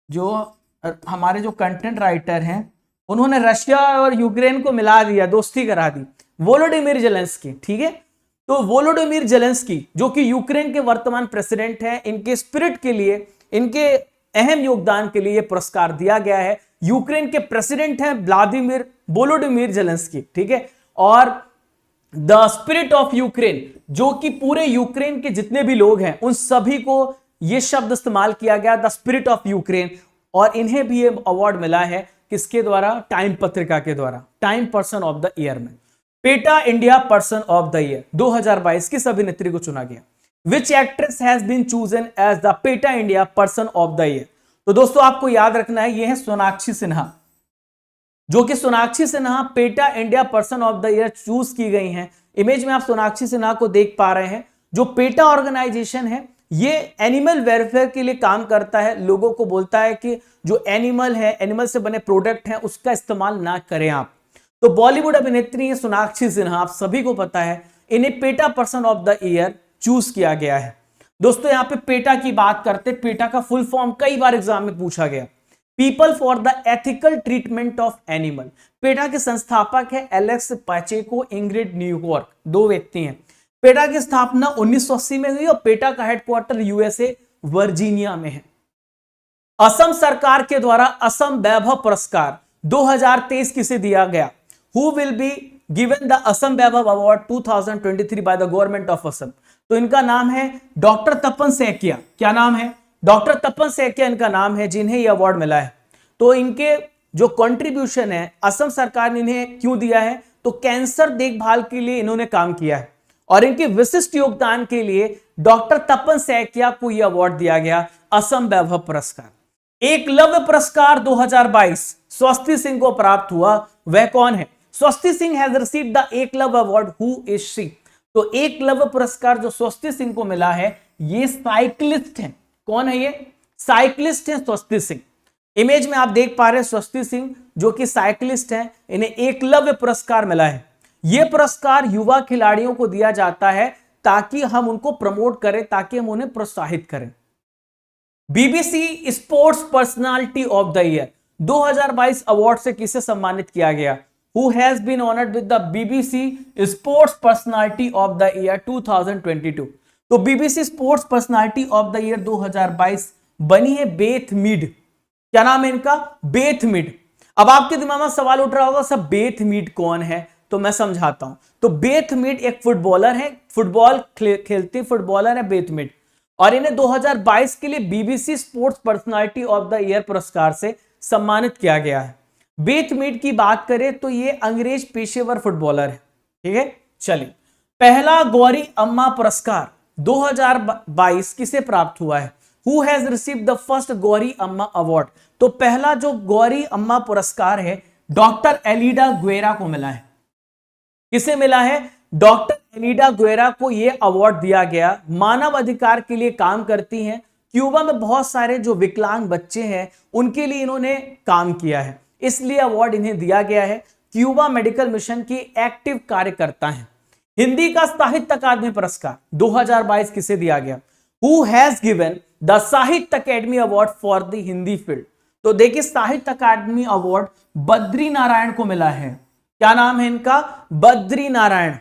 जो हमारे जो कंटेंट राइटर हैं उन्होंने रशिया और यूक्रेन को मिला दिया, दोस्ती करा दी। वोलोडिमीर जेलेंस्की, ठीक है। तो वोलोडिमीर जेलेंस्की जो कि यूक्रेन के वर्तमान प्रेसिडेंट हैं, इनके स्पिरिट के लिए, इनके अहम योगदान के लिए पुरस्कार दिया गया है। यूक्रेन के प्रेसिडेंट हैं व्लादिमीर वोलोडिमीर जेलेंस्की, ठीक है। और द स्पिरिट ऑफ यूक्रेन, जो कि पूरे यूक्रेन के जितने भी लोग हैं उन सभी को यह शब्द इस्तेमाल किया गया, द स्पिरिट ऑफ यूक्रेन। और इन्हें भी यह अवार्ड मिला है, किसके द्वारा? टाइम पत्रिका के द्वारा, Time person of the year में। PETA India person of the year 2022 किस अभिनेत्री को चुना गया? Which actress has been chosen as the PETA India person of the year? तो दोस्तों आपको याद रखना है, यह है सोनाक्षी सिन्हा, जो कि Sonakshi Sinha PETA India person of the year choose की गई हैं। इमेज में आप सोनाक्षी सिन्हा को देख पा रहे हैं। जो पेटा ऑर्गेनाइजेशन है, ये एनिमल वेलफेयर के लिए काम करता है, लोगों को बोलता है कि जो एनिमल है, एनिमल से बने प्रोडक्ट हैं, उसका इस्तेमाल ना करें आप। तो बॉलीवुड अभिनेत्री है सोनाक्षी सिन्हा, आप सभी को पता है, इन्हें PETA person of the year choose किया गया है। दोस्तों यहां पे पेटा की बात करते, पेटा का फुल फॉर्म कई बार एग्जाम में पूछा गया, people for the ethical treatment of animal. PETA के संस्थापक है एलेक्स पाचेको, इंग्रिड न्यूयॉर्क, दो व्यक्ति हैं। पेटा की स्थापना 1980 में हुई और पेटा का हेडक्वार्टर यूएसए वर्जीनिया में है। असम सरकार के द्वारा असम वैभव पुरस्कार 2023 किसे दिया गया? Who will be given the Assam Vaibhav award 2023 by the government of Assam? तो इनका नाम है डॉक्टर तपन सैकिया। क्या नाम है? डॉक्टर तपन सैकिया इनका नाम है, जिन्हें यह अवार्ड मिला है। तो इनके जो कंट्रीब्यूशन है, असम सरकार ने इन्हें क्यों दिया है? तो कैंसर देखभाल के लिए इन्होंने काम किया है और इनके विशिष्ट योगदान के लिए डॉक्टर तपन सैकिया को यह अवार्ड दिया गया, असम वैभव पुरस्कार। एकलव्य पुरस्कार 2022 स्वस्ति सिंह को प्राप्त हुआ, वह कौन है? स्वस्ति Singh has received the Eklavya award, who is she? तो एकलव्य पुरस्कार जो स्वस्ति सिंह को मिला है, ये साइक्लिस्ट हैं। कौन है ये? साइक्लिस्ट हैं स्वस्ति सिंह। इमेज में आप देख पा रहे हैं स्वस्ति सिंह जो कि साइक्लिस्ट हैं, इन्हें एकलव्य पुरस्कार मिला है। यह पुरस्कार युवा खिलाड़ियों को दिया जाता है ताकि हम उनको प्रमोट करें, ताकि हम उन्हें प्रोत्साहित करें। BBC sports personality of the year 2022 award से किसे सम्मानित किया गया? Who has been honored with the BBC Sports Personality of the Year 2022? तो BBC sports personality of the year 2022 बनी है बेथ मीड। क्या नाम है इनका? Beth Mead. अब आपके दिमाग में सवाल उठ रहा होगा, सब बेथ मीड कौन है? तो मैं समझाता हूं। तो बेथ मीड एक फुटबॉलर है, फुटबॉल खेलती फुटबॉलर है बेथ मीड, और इन्हें 2022 के लिए BBC sports personality of the year पुरस्कार से सम्मानित किया गया है। बेथ मीड की बात करें तो ये अंग्रेज पेशेवर फुटबॉलर है, ठीक है। चलिए, पहला गौरी अम्मा पुरस्कार 2022 किसे प्राप्त हुआ है? Who has received the first Gauri अम्मा अवार्ड? तो पहला जो गौरी अम्मा पुरस्कार है डॉक्टर एलिडा गुएरा को मिला है। किसे मिला है? डॉक्टर एलिडा गुएरा को यह अवार्ड दिया गया। मानव अधिकार के लिए काम करती हैं। क्यूबा में बहुत सारे जो विकलांग बच्चे हैं उनके लिए इन्होंने काम किया है, इसलिए अवार्ड इन्हें दिया गया है। क्यूबा मेडिकल मिशन की एक्टिव कार्यकर्ता हैं। हिंदी का साहित्य अकादमी पुरस्कार 2022 किसे दिया गया? हु हैज गिवन द साहित्य academy award for the Hindi field? तो देखिए, साहित्य अकादमी अवार्ड बद्री नारायण को मिला है। क्या नाम है इनका? बद्री नारायण।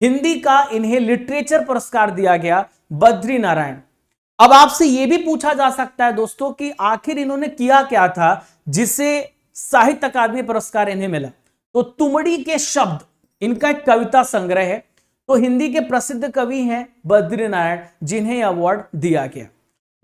हिंदी का इन्हें लिटरेचर पुरस्कार दिया गया, बद्री नारायण। अब आपसे यह भी पूछा जा सकता है दोस्तों कि आखिर इन्होंने किया क्या था जिसे साहित्य अकादमी पुरस्कार इन्हें मिला? तो तुमड़ी के शब्द इनका एक कविता संग्रह है। तो हिंदी के प्रसिद्ध कवि हैं बद्री नारायण, जिन्हें अवार्ड दिया गया।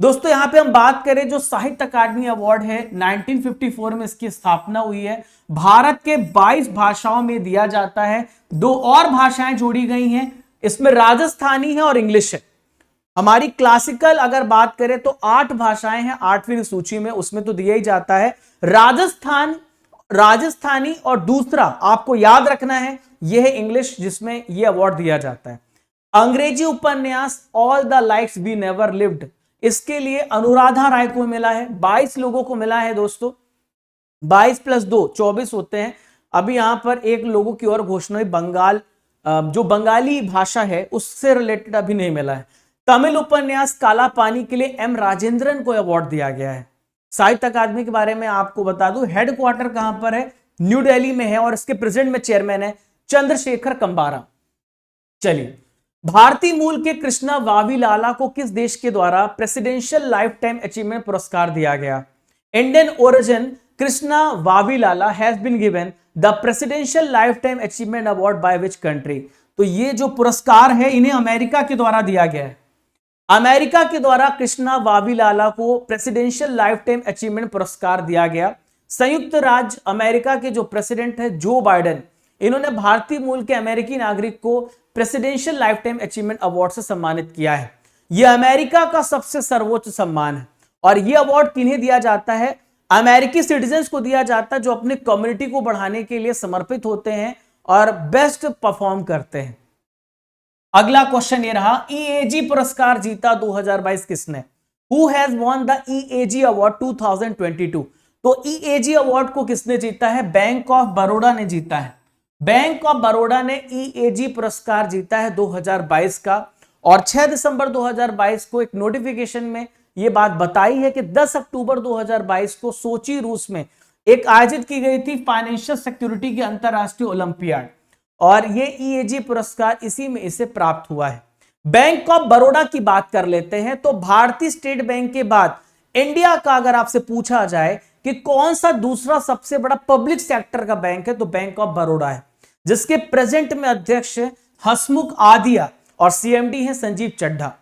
दोस्तों यहां पे हम बात करें, जो साहित्य अकादमी अवार्ड है 1954 में इसकी स्थापना हुई है। भारत के 22 भाषाओं में दिया जाता है। 2 और भाषाएं जोड़ी गई हैं, इसमें राजस्थानी है और इंग्लिश है। हमारी क्लासिकल अगर बात करें तो 8 भाषाएं हैं 8वीं सूची में, उसमें तो दिया ही जाता है राजस्थानी, और दूसरा आपको याद रखना है यह है इंग्लिश, जिसमें यह अवार्ड दिया जाता है। अंग्रेजी उपन्यास all the lives we never lived, इसके लिए अनुराधा राय को मिला है, 22 लोगों को मिला है दोस्तों। 22 + 2 24 होते हैं। अभी यहां पर एक लोगों की और घोषणा हुई, बंगाल, जो बंगाली भाषा है उससे रिलेटेड अभी नहीं मिला है। तमिल उपन्यास काला पानी के लिए एम राजेंद्रन को अवार्ड दिया गया है। साहित्य अकादमी के बारे में आपको बता दूं, हेडक्वार्टर कहां पर है, न्यू दिल्ली में है, और इसके प्रेजेंट में चेयरमैन है चंद्रशेखर कंबारा। चलिए, भारतीय मूल के कृष्णा वावीलाला को किस देश के द्वारा प्रेसिडेंशियल लाइफ टाइम अचीवमेंट पुरस्कार दिया गया? Indian origin Krishna Vavilala has been given the presidential lifetime achievement award by which country? तो ये जो पुरस्कार है इन्हें अमेरिका के द्वारा दिया गया है। अमेरिका के द्वारा कृष्णा वावीलाला को प्रेसिडेंशियल लाइफ टाइम अचीवमेंट पुरस्कार दिया गया। संयुक्त राज्य अमेरिका के जो प्रेसिडेंट है जो बाइडेन, इन्होंने भारतीय मूल के अमेरिकी नागरिक को presidential lifetime achievement award से सम्मानित किया है। यह अमेरिका का सबसे सर्वोच्च सम्मान है, और यह अवार्ड किन्हें दिया जाता है? अमेरिकी सिटीजन्स को दिया जाता है जो अपनी कम्युनिटी को बढ़ाने के लिए समर्पित होते हैं और बेस्ट परफॉर्म करते हैं। अगला क्वेश्चन ये रहा, ईएजी पुरस्कार जीता 2022 किसने? Who has won the EAG award 2022? तो ईएजी अवार्ड को किसने जीता है? बैंक ऑफ बड़ौदा ने जीता है। बैंक ऑफ बड़ौदा ने ईएजी पुरस्कार जीता है 2022 का, और 6 दिसंबर 2022 को एक नोटिफिकेशन में यह बात बताई है कि 10 अक्टूबर 2022 को सोची रूस में एक आयोजित की गई थी फाइनेंशियल सिक्योरिटी की अंतरराष्ट्रीय ओलंपियाड, और ये ईएजी पुरस्कार इसी में इसे प्राप्त हुआ है। बैंक ऑफ बड़ौदा की बात कर लेते हैं, तो भारतीय स्टेट बैंक के बाद इंडिया का अगर आपसे पूछा जाए कि कौन सा दूसरा सबसे बड़ा पब्लिक सेक्टर का बैंक है, तो बैंक ऑफ बड़ौदा है, जिसके प्रेजेंट में अध्यक्ष हसमुख आदिया और सीएमडी है Sanjeev Chadha.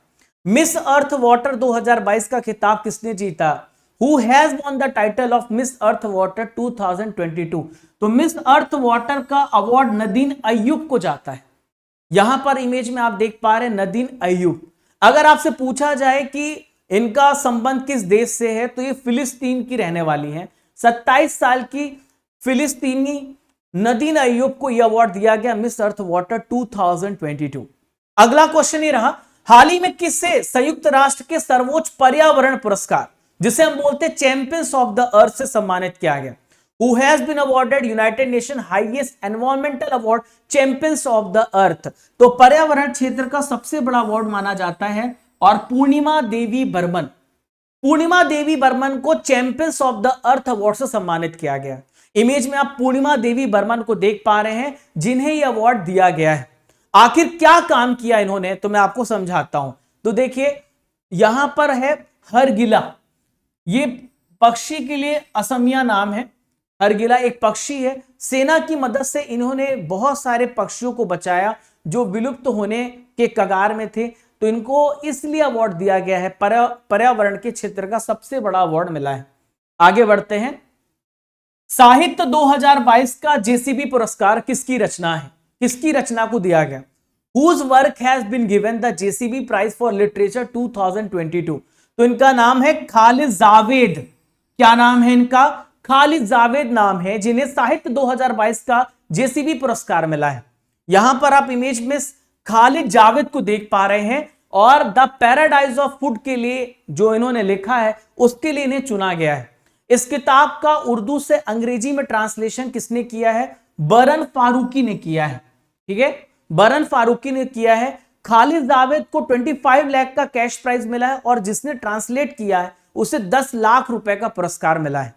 Miss Earth Water 2022 का खिताब किसने जीता? Who has won the title of Miss Earth Water 2022? तो मिस अर्थ वाटर का अवार्ड नदीन अय्यूब को जाता है। यहां पर इमेज में आप देख पा रहे हैं नदीन अय्यूब। अगर आपसे पूछा जाए कि इनका संबंध किस देश से है, तो ये फिलिस्तीन की रहने वाली हैं। 27 साल की फिलिस्तीनी नदीन अय्यूब को यह अवार्ड दिया गया मिस अर्थ वाटर 2022। अगला क्वेश्चन ये रहा, हाल ही में किससे संयुक्त राष्ट्र के सर्वोच्च पर्यावरण पुरस्कार, जिसे हम बोलते हैं चैंपियंस ऑफ द अर्थ, से सम्मानित किया गया? Who has been awarded United Nations highest environmental award champions of the earth? तो पर्यावरण क्षेत्र का सबसे बड़ा अवार्ड माना जाता है, और पूर्णिमा देवी बर्मन को champions of the earth award से सम्मानित किया गया। इमेज में आप पूर्णिमा देवी बर्मन को देख पा रहे हैं, जिन्हें यह अवार्ड दिया गया है। आखिर क्या काम किया इन्होंने, तो मैं आपको समझाता हूं। तो देखिए, यहां पर है हरगिला, ये पक्षी के लिए असमिया नाम है। हरगिला एक पक्षी है। सेना की मदद से इन्होंने बहुत सारे पक्षियों को बचाया जो विलुप्त होने के कगार में थे, तो इनको इसलिए अवार्ड दिया गया है। पर्यावरण के क्षेत्र का सबसे बड़ा अवार्ड मिला है। आगे बढ़ते हैं। साहित्य 2022 का जेसीबी पुरस्कार किसकी रचना है? किसकी रचना को दिया गया? Whose work has been given the JCB Prize for Literature 2022? तो इनका नाम है खालिद जावेद। क्या नाम है इनका? खालिद जावेद नाम है, जिन्हें साहित्य 2022 का जेसीबी पुरस्कार मिला है। यहां पर आप इमेज में खालिद जावेद को देख पा रहे हैं, और द पैराडाइज ऑफ फूड के लिए जो इन्होंने लिखा है उसके लिए इन्हें चुना गया है। इस किताब का उर्दू से अंग्रेजी में ट्रांसलेशन किसने किया है? बरन फारूकी ने किया है। ठीक है, बरन फारूकी ने किया है। खालिद जावेद को 25 लाख का कैश प्राइज मिला है, और जिसने ट्रांसलेट किया है उसे 10 लाख रुपए का पुरस्कार मिला है।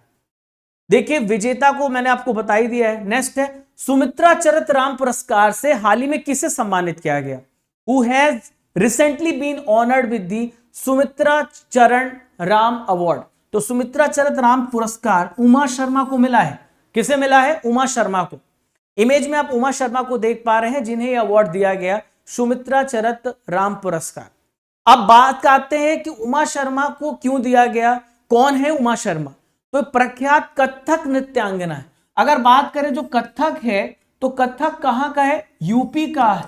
देखिए, विजेता को मैंने आपको बता ही दिया है। नेक्स्ट है, सुमित्रा चरत राम पुरस्कार से हाल ही में किसे सम्मानित किया गया? Who has recently been honoured with the Sumitra Charan Ram award? तो सुमित्रा चरत राम पुरस्कार उमा शर्मा को मिला है। किसे मिला है? उमा शर्मा को। इमेज में आप उमा शर्मा को देख पा रहे हैं, जिन्हें यह अवार्ड दिया गया सुमित्रा चरत राम पुरस्कार। अब बात करते हैं कि उमा शर्मा को क्यों दिया गया। कौन है उमा शर्मा? तो प्रख्यात कथक नृत्यांगना है। अगर बात करें जो कथक है, तो कथक कहां का है? यूपी का है।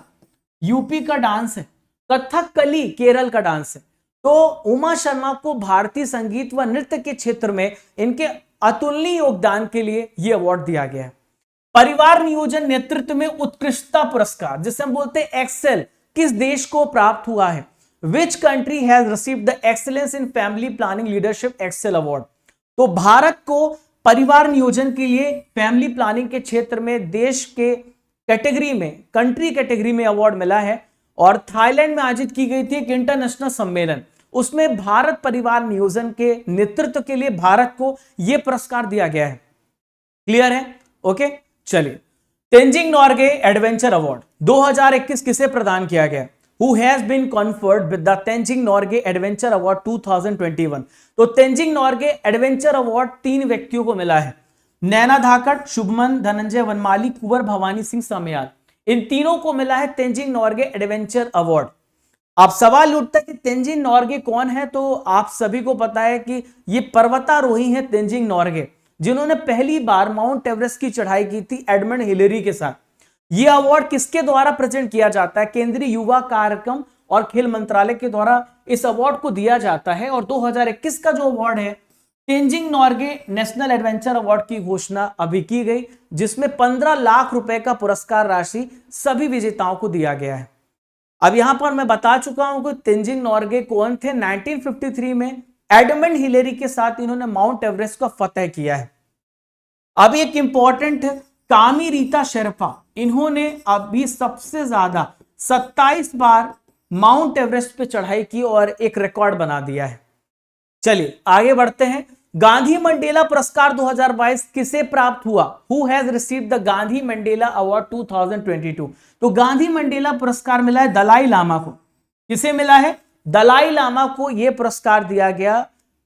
यूपी का डांस है, कथकली केरल का डांस है। तो उमा शर्मा को भारतीय संगीत व नृत्य के क्षेत्र में इनके अतुलनीय योगदान के लिए यह अवार्ड दिया गया है। परिवार नियोजन नेतृत्व में उत्कृष्टता पुरस्कार, जिसे हम बोलते हैं एक्सेल, किस देश को प्राप्त हुआ है? Which country has received the excellence in family planning leadership excel award? तो भारत को परिवार नियोजन के लिए फैमिली प्लानिंग के क्षेत्र में देश के कैटेगरी में, कंट्री कैटेगरी में अवार्ड मिला है। और थाईलैंड में आयोजित की गई थी एक इंटरनेशनल सम्मेलन, उसमें भारत परिवार नियोजन के नेतृत्व के लिए भारत को यह पुरस्कार दिया गया है। क्लियर है? ओके, चलिए। तेंजिंग नॉर्गे एडवेंचर अवार्ड 2021 किसे प्रदान किया गया? Who has been conferred with the Tenzing Norgay adventure award 2021? तो तेंजिंग नॉर्गे एडवेंचर अवार्ड 3 व्यक्तियों को मिला है, नैना धाकड़, शुभमन धनंजय वनमाली, कुंवर भवानी सिंह सामयाल। इन तीनों को मिला है तेंजिंग नॉर्गे एडवेंचर अवार्ड। अब सवाल उठता है कि तेंजिंग नॉर्गे कौन है? तो आप सभी को पता है कि ये पर्वतारोही है तेंजिंग नॉर्गे, जिन्होंने पहली बार माउंट एवरेस्ट की चढ़ाई की थी एडमंड हिलेरी के साथ। यह अवार्ड किसके द्वारा प्रेजेंट किया जाता है? केंद्रीय युवा कार्यक्रम और खेल मंत्रालय के द्वारा इस अवार्ड को दिया जाता है। और 2021 का जो अवार्ड है Tenzing Norgay national adventure award की घोषणा अभी की गई, जिसमें 15 लाख रुपए का पुरस्कार राशि सभी विजेताओं को दिया गया है। अब यहां पर मैं बता चुका हूं कि तेंजिंग नॉर्गे कौन थे। 1953 में एडमंड हिलेरी के साथ इन्होंने माउंट एवरेस्ट को फतेह किया है। अब एक इंपॉर्टेंट है, कामी रीता शेरपा, इन्होंने अभी सबसे ज्यादा 27 बार माउंट एवरेस्ट पे चढ़ाई की और एक रिकॉर्ड बना दिया है। चलिए आगे बढ़ते हैं। गांधी मंडेला पुरस्कार 2022 किसे प्राप्त हुआ? Who has received the Gandhi Mandela award 2022? तो गांधी मंडेला पुरस्कार मिला है दलाई लामा को। किसे मिला है? दलाई लामा को यह पुरस्कार दिया गया।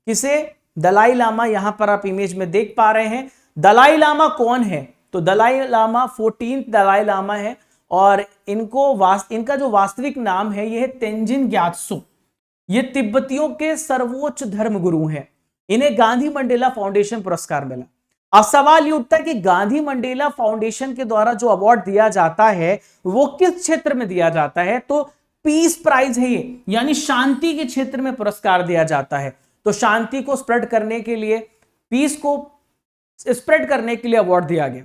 किसे? दलाई लामा। यहां पर आप इमेज में देख पा रहे हैं। दलाई लामा कौन है? तो दलाई लामा 14th दलाई लामा है और इनका जो वास्तविक नाम है यह है तेंजिन ग्यात्सो। ये तिब्बतियों के सर्वोच्च धर्मगुरु हैं। इन्हें गांधी मंडेला फाउंडेशन पुरस्कार मिला। अब सवाल ये उठता है कि गांधी मंडेला फाउंडेशन के द्वारा जो अवार्ड दिया जाता है वो किस क्षेत्र में दिया जाता है? तो पीस प्राइज है ये, यानी शांति के क्षेत्र में पुरस्कार दिया जाता है। तो शांति को स्प्रेड करने के लिए, पीस को स्प्रेड करने के लिए अवार्ड दिया गया।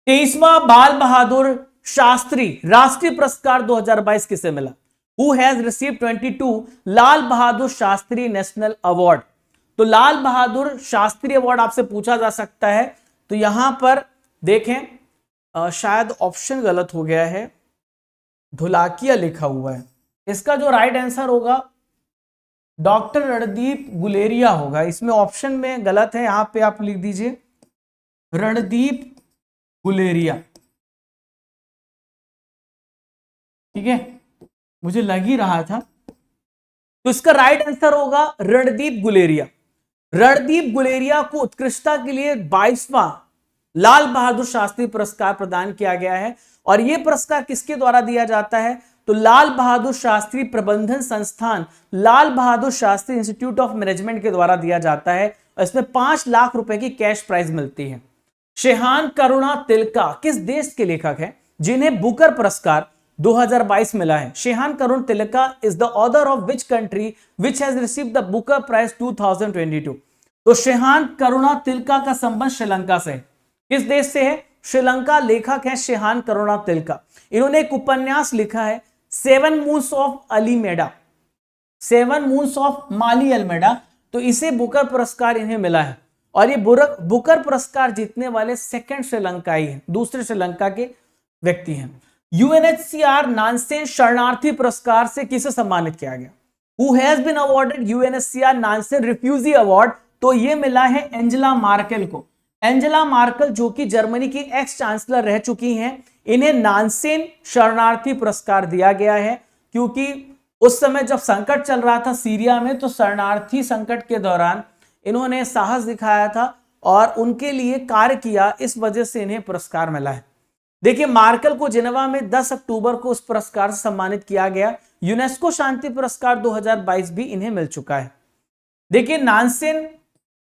23वां बाल बहादुर शास्त्री राष्ट्रीय पुरस्कार 2022 किसे मिला? Who has received 22 Lal Bahadur Shastri national award? तो लाल बहादुर शास्त्री अवार्ड आपसे पूछा जा सकता है। तो यहां पर देखें, शायद ऑप्शन गलत हो गया है, धुलाकिया लिखा हुआ है। इसका जो राइट आंसर होगा डॉक्टर रणदीप गुलेरिया होगा। इसमें ऑप्शन में गलत है, यहां पे आप लिख दीजिए रणदीप गुलेरिया। ठीक है, मुझे लग ही रहा था। तो इसका राइट आंसर होगा रणदीप गुलेरिया। रणदीप गुलेरिया को उत्कृष्टता के लिए 22वां लाल बहादुर शास्त्री पुरस्कार प्रदान किया गया है। और यह पुरस्कार किसके द्वारा दिया जाता है? तो लाल बहादुर शास्त्री प्रबंधन संस्थान, Lal Bahadur Shastri institute of management के द्वारा दिया जाता है। इसमें 5 लाख रुपए की कैश प्राइज मिलती है। शेहान करुणा तिलका किस देश के लेखक हैं जिन्हें बुकर पुरस्कार 2022 मिला है? Shehan Karunatilaka is the author of which country which has received the Booker prize 2022? तो शेहान करुणा तिलका का संबंध श्रीलंका से है। किस देश से है? श्रीलंका। लेखक है शेहान करुणा तिलका। इन्होंने एक उपन्यास लिखा है 7 moons of Almeida, 7 moons of Maali Almeida. तो इसे बुकर पुरस्कार इन्हें मिला है। और ये बुकर पुरस्कार जीतने वाले सेकंड श्रीलंकाई हैं, दूसरे श्रीलंका के व्यक्ति हैं। यूएनएचसीआर नानसेन शरणार्थी पुरस्कार से किसे सम्मानित किया गया? Who has been awarded UNHCR Nansen refugee award? तो ये मिला है एंजेला मार्केल को। एंजेला मार्केल जो कि जर्मनी की एक्स चांसलर रह चुकी हैं, इन्हें नानसेन शरणार्थी पुरस्कार दिया गया है क्योंकि उस समय जब संकट चल रहा था सीरिया में, तो शरणार्थी संकट के दौरान इन्होंने साहस दिखाया था और उनके लिए कार्य किया, इस वजह से इन्हें पुरस्कार मिला है। देखिए, मार्केल को जिनेवा में 10 अक्टूबर को उस पुरस्कार से सम्मानित किया गया। यूनेस्को शांति पुरस्कार 2022 भी इन्हें मिल चुका है। देखिए, नानसेन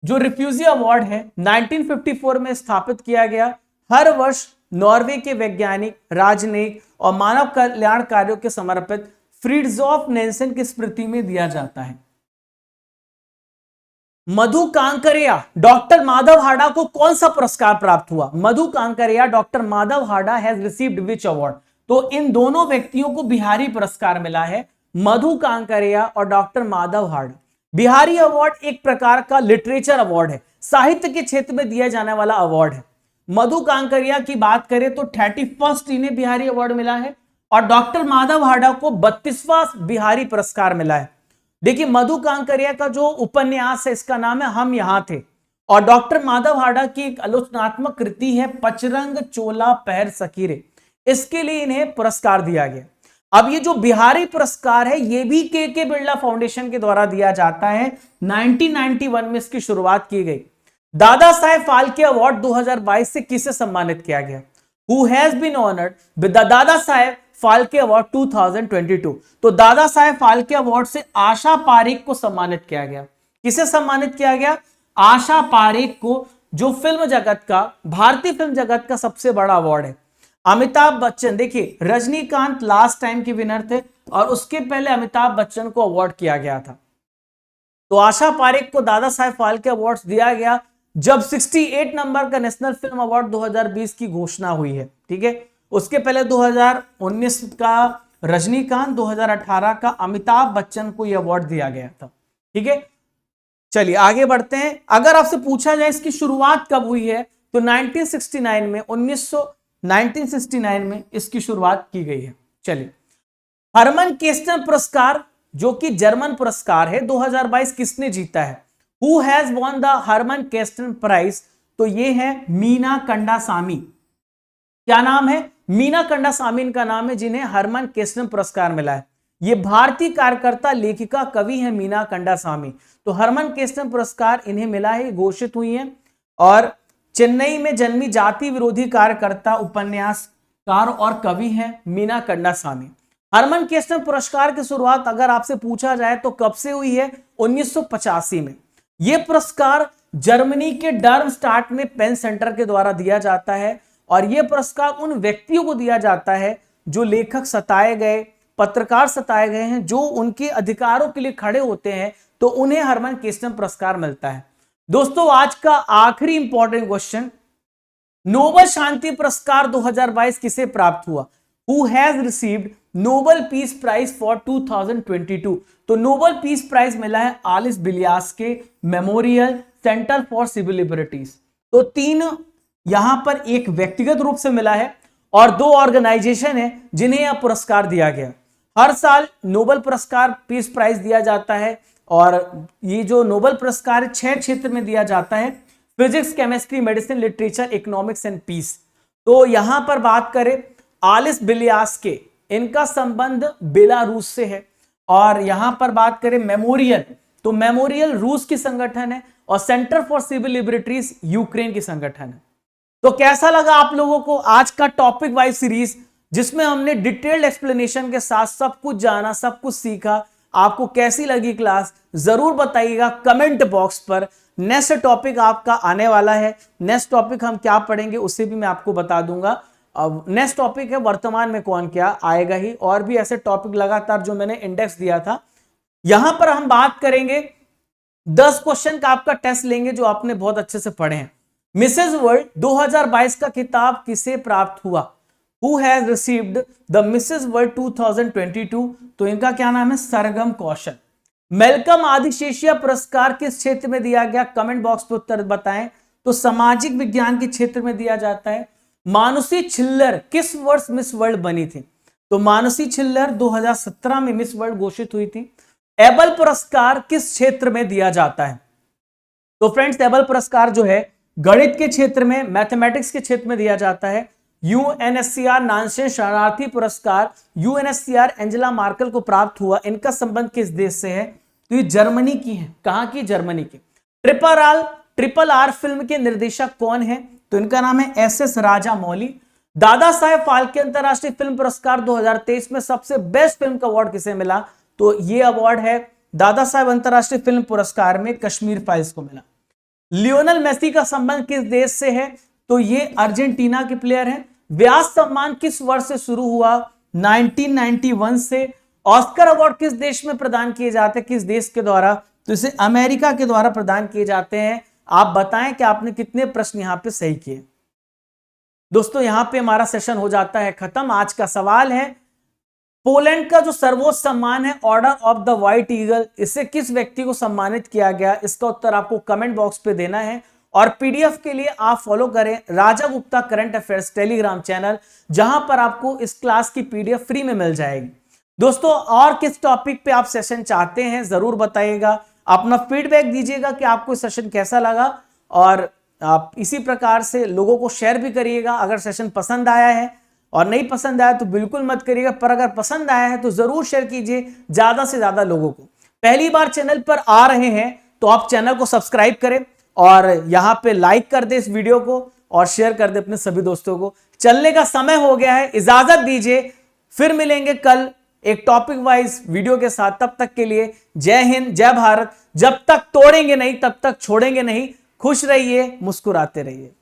जो रिफ्यूजी अवार्ड है 1954 में स्थापित किया गया। हर वर्ष नॉर्वे के वैज्ञानिक, राजनयिक और मानव कल्याण कार्यों के समर्पित फ्रिड्जॉफ नैंसन की स्मृति में दिया जाता है। मधु कांकरिया, डॉक्टर माधव हाडा को कौन सा पुरस्कार प्राप्त हुआ? Madhu Kankaria, doctor Madhav Hada has received which award? तो इन दोनों व्यक्तियों को बिहारी पुरस्कार मिला है, मधु कांकरिया और डॉक्टर माधव हाडा। बिहारी अवार्ड एक प्रकार का लिटरेचर अवार्ड है, साहित्य के क्षेत्र में दिया जाने वाला अवार्ड है। मधु कांकरिया की बात करें तो 31st इन्हें बिहारी अवार्ड मिला है और डॉक्टर माधव हाडा को 32वां बिहारी पुरस्कार मिला है। देखिए, मधु कांकरिया का जो उपन्यास है इसका नाम है हम यहां थे, और डॉक्टर माधव हाडा की एक आलोचनात्मक कृति है पचरंग चोला पहर सकीरे, इसके लिए इन्हें पुरस्कार दिया गया। अब ये जो बिहारी पुरस्कार है ये भी के बिरला फाउंडेशन के द्वारा दिया जाता है। 1991 में इसकी शुरुआत की गई। दादा साहेब फाल्के अवार्ड 2022 से किसे सम्मानित किया गया? Who has been honoured with the Dada Saheb Phalke award 2022? तो दादा साहेब फाल्के अवार्ड से आशा पारेख को सम्मानित किया गया। किसे सम्मानित किया गया? आशा पारेख को, जो फिल्म जगत का, भारतीय फिल्म जगत का सबसे बड़ा अवार्ड है। अमिताभ बच्चन, देखिए रजनीकांत लास्ट टाइम के विनर थे और उसके पहले अमिताभ बच्चन को अवार्ड किया गया था। तो आशा पारेख को दादा साहेब फाल्के अवार्ड दिया गया जब 68 नंबर का नेशनल फिल्म अवार्ड 2020 की घोषणा हुई है। ठीक है, उसके पहले 2019 का रजनीकांत, 2018 का अमिताभ बच्चन को यह अवार्ड दिया गया था। ठीक है, चलिए आगे बढ़ते हैं। अगर आपसे पूछा जाए इसकी शुरुआत कब हुई है तो 1969 में इसकी शुरुआत की गई है। चलिए, हरमन केस्टन पुरस्कार जो कि जर्मन पुरस्कार है 2022 किसने जीता है? Who has won the Hermann Kesten prize? तो ये है मीना कंडासामी। क्या नाम है? मीना कंडासामी इनका नाम है, जिन्हें हरमन केस्टन पुरस्कार मिला है। ये भारतीय कार्यकर्ता, लेखिका, कवि है मीना कंडासामी। तो हरमन केस्टन पुरस्कार इन्हें मिला है, घोषित हुई है। और चेन्नई में जन्मी जाति विरोधी कार्यकर्ता, उपन्यासकार और कवि हैं मीना कंडासामी। हरमन केस्टन पुरस्कार की शुरुआत अगर आपसे पूछा जाए तो कब से हुई है? 1985 में। यह पुरस्कार जर्मनी के डार्मस्टाट में पेन सेंटर के द्वारा दिया जाता है और यह पुरस्कार उन व्यक्तियों को दिया जाता है जो लेखक सताए गए, पत्रकार सताए गए हैं, जो उनके अधिकारों के लिए खड़े होते हैं, तो उन्हें हरमन केस्टन पुरस्कार मिलता है। दोस्तों, आज का आखिरी इंपॉर्टेंट क्वेश्चन, नोबेल शांति पुरस्कार 2022 किसे प्राप्त हुआ? Who has received Nobel peace prize for 2022? तो नोबेल पीस प्राइज मिला है Ales Bialiatski Memorial Centre for Civil Liberties. तो 3 यहां पर एक व्यक्तिगत रूप से मिला है और 2 ऑर्गेनाइजेशन है जिन्हें यह पुरस्कार दिया गया। हर साल नोबेल पुरस्कार पीस प्राइज दिया जाता है और ये जो नोबेल पुरस्कार 6 क्षेत्र में दिया जाता है, physics, chemistry, medicine, literature, economics and peace. तो यहां पर बात करें आलिस बिलियास्के, इनका संबंध बेलारूस से है। और यहां पर बात करें मेमोरियल, तो मेमोरियल रूस की संगठन है और Center for Civil Liberties Ukraine की संगठन है। तो कैसा लगा आप लोगों को आज का टॉपिक वाइज सीरीज, जिसमें हमने डिटेल्ड एक्सप्लेनेशन के साथ सब कुछ जाना, सब कुछ सीखा? आपको कैसी लगी क्लास जरूर बताइएगा कमेंट बॉक्स पर। नेक्स्ट टॉपिक आपका आने वाला है, नेक्स्ट टॉपिक हम क्या पढ़ेंगे उसे भी मैं आपको बता दूंगा। अब नेक्स्ट टॉपिक है वर्तमान में कौन क्या आएगा ही, और भी ऐसे टॉपिक लगातार जो मैंने इंडेक्स दिया था। यहां पर हम बात करेंगे 10 क्वेश्चन का आपका टेस्ट लेंगे जो आपने बहुत अच्छे से पढ़े हैं। मिसेज वर्ल्ड 2022 का खिताब किसे प्राप्त हुआ? Who has received the Mrs. World 2022? तो इनका क्या नाम है? सरगम कौशल। मेलकम आदिशेषिया पुरस्कार किस क्षेत्र में दिया गया? कमेंट बॉक्स पे उत्तर बताएं। तो सामाजिक विज्ञान के क्षेत्र में दिया जाता है। मानुषी छिल्लर किस वर्ष मिस वर्ल्ड बनी थी? तो मानुषी छिल्लर 2017 में मिस वर्ल्ड घोषित हुई थी। एबल पुरस्कार किस क्षेत्र में दिया जाता है? तो फ्रेंड्स, एबल पुरस्कार जो है गणित के क्षेत्र में, मैथमेटिक्स के क्षेत्र में दिया जाता है। यूएनएससीआर नानसेन शरणार्थी पुरस्कार यूएनएससीआर एंजेला मार्केल को प्राप्त हुआ। इनका संबंध किस देश से है? तो ये जर्मनी की है। कहां की? जर्मनी की। ट्रिपल आर फिल्म के निर्देशक कौन है? तो इनका नाम है एस.एस. राजामौली। दादा साहेब फाल्के अंतरराष्ट्रीय फिल्म पुरस्कार 2023 में सबसे बेस्ट फिल्म का अवार्ड किसे मिला? तो ये अवार्ड है दादा साहेब अंतरराष्ट्रीय फिल्म पुरस्कार में कश्मीर फाइल्स को मिला। लियोनेल मेसी का संबंध किस देश से है? तो ये अर्जेंटीना के प्लेयर हैं। व्यास सम्मान किस वर्ष से शुरू हुआ? 1991 से। ऑस्कर अवार्ड किस देश में प्रदान किए जाते हैं, किस देश के द्वारा? तो इसे अमेरिका के द्वारा प्रदान किए जाते हैं। आप बताएं कि आपने कितने प्रश्न यहां पे सही किए। दोस्तों यहां पे हमारा सेशन हो जाता है खत्म। आज का सवाल है, पोलैंड का जो सर्वोच्च सम्मान है order of the white eagle, इसे किस व्यक्ति को सम्मानित किया गया? इसका उत्तर आपको कमेंट बॉक्स पे देना है। और पीडीएफ के लिए आप फॉलो करें Raja Gupta current affairs Telegram channel, जहां पर आपको इस क्लास की पीडीएफ फ्री में मिल जाएगी। दोस्तों और किस टॉपिक पे आप सेशन चाहते हैं जरूर बताइएगा, अपना फीडबैक दीजिएगा कि आपको सेशन कैसा लगा, और आप इसी प्रकार से लोगों को शेयर भी करिएगा। अगर सेशन पसंद आया है, और नहीं पसंद आया तो बिल्कुल मत करिएगा, पर अगर पसंद आया है तो जरूर शेयर कीजिए ज्यादा से ज्यादा लोगों को। पहली बार चैनल पर आ रहे हैं तो आप चैनल को सब्सक्राइब करें और यहां पे लाइक कर दे इस वीडियो को और शेयर कर दे अपने सभी दोस्तों को। चलने का समय हो गया है, इजाजत दीजिए, फिर मिलेंगे कल एक टॉपिक वाइज वीडियो के साथ। तब तक के लिए जय हिंद, जय भारत। जब तक तोड़ेंगे नहीं तब तक छोड़ेंगे नहीं। खुश रहिए, मुस्कुराते रहिए।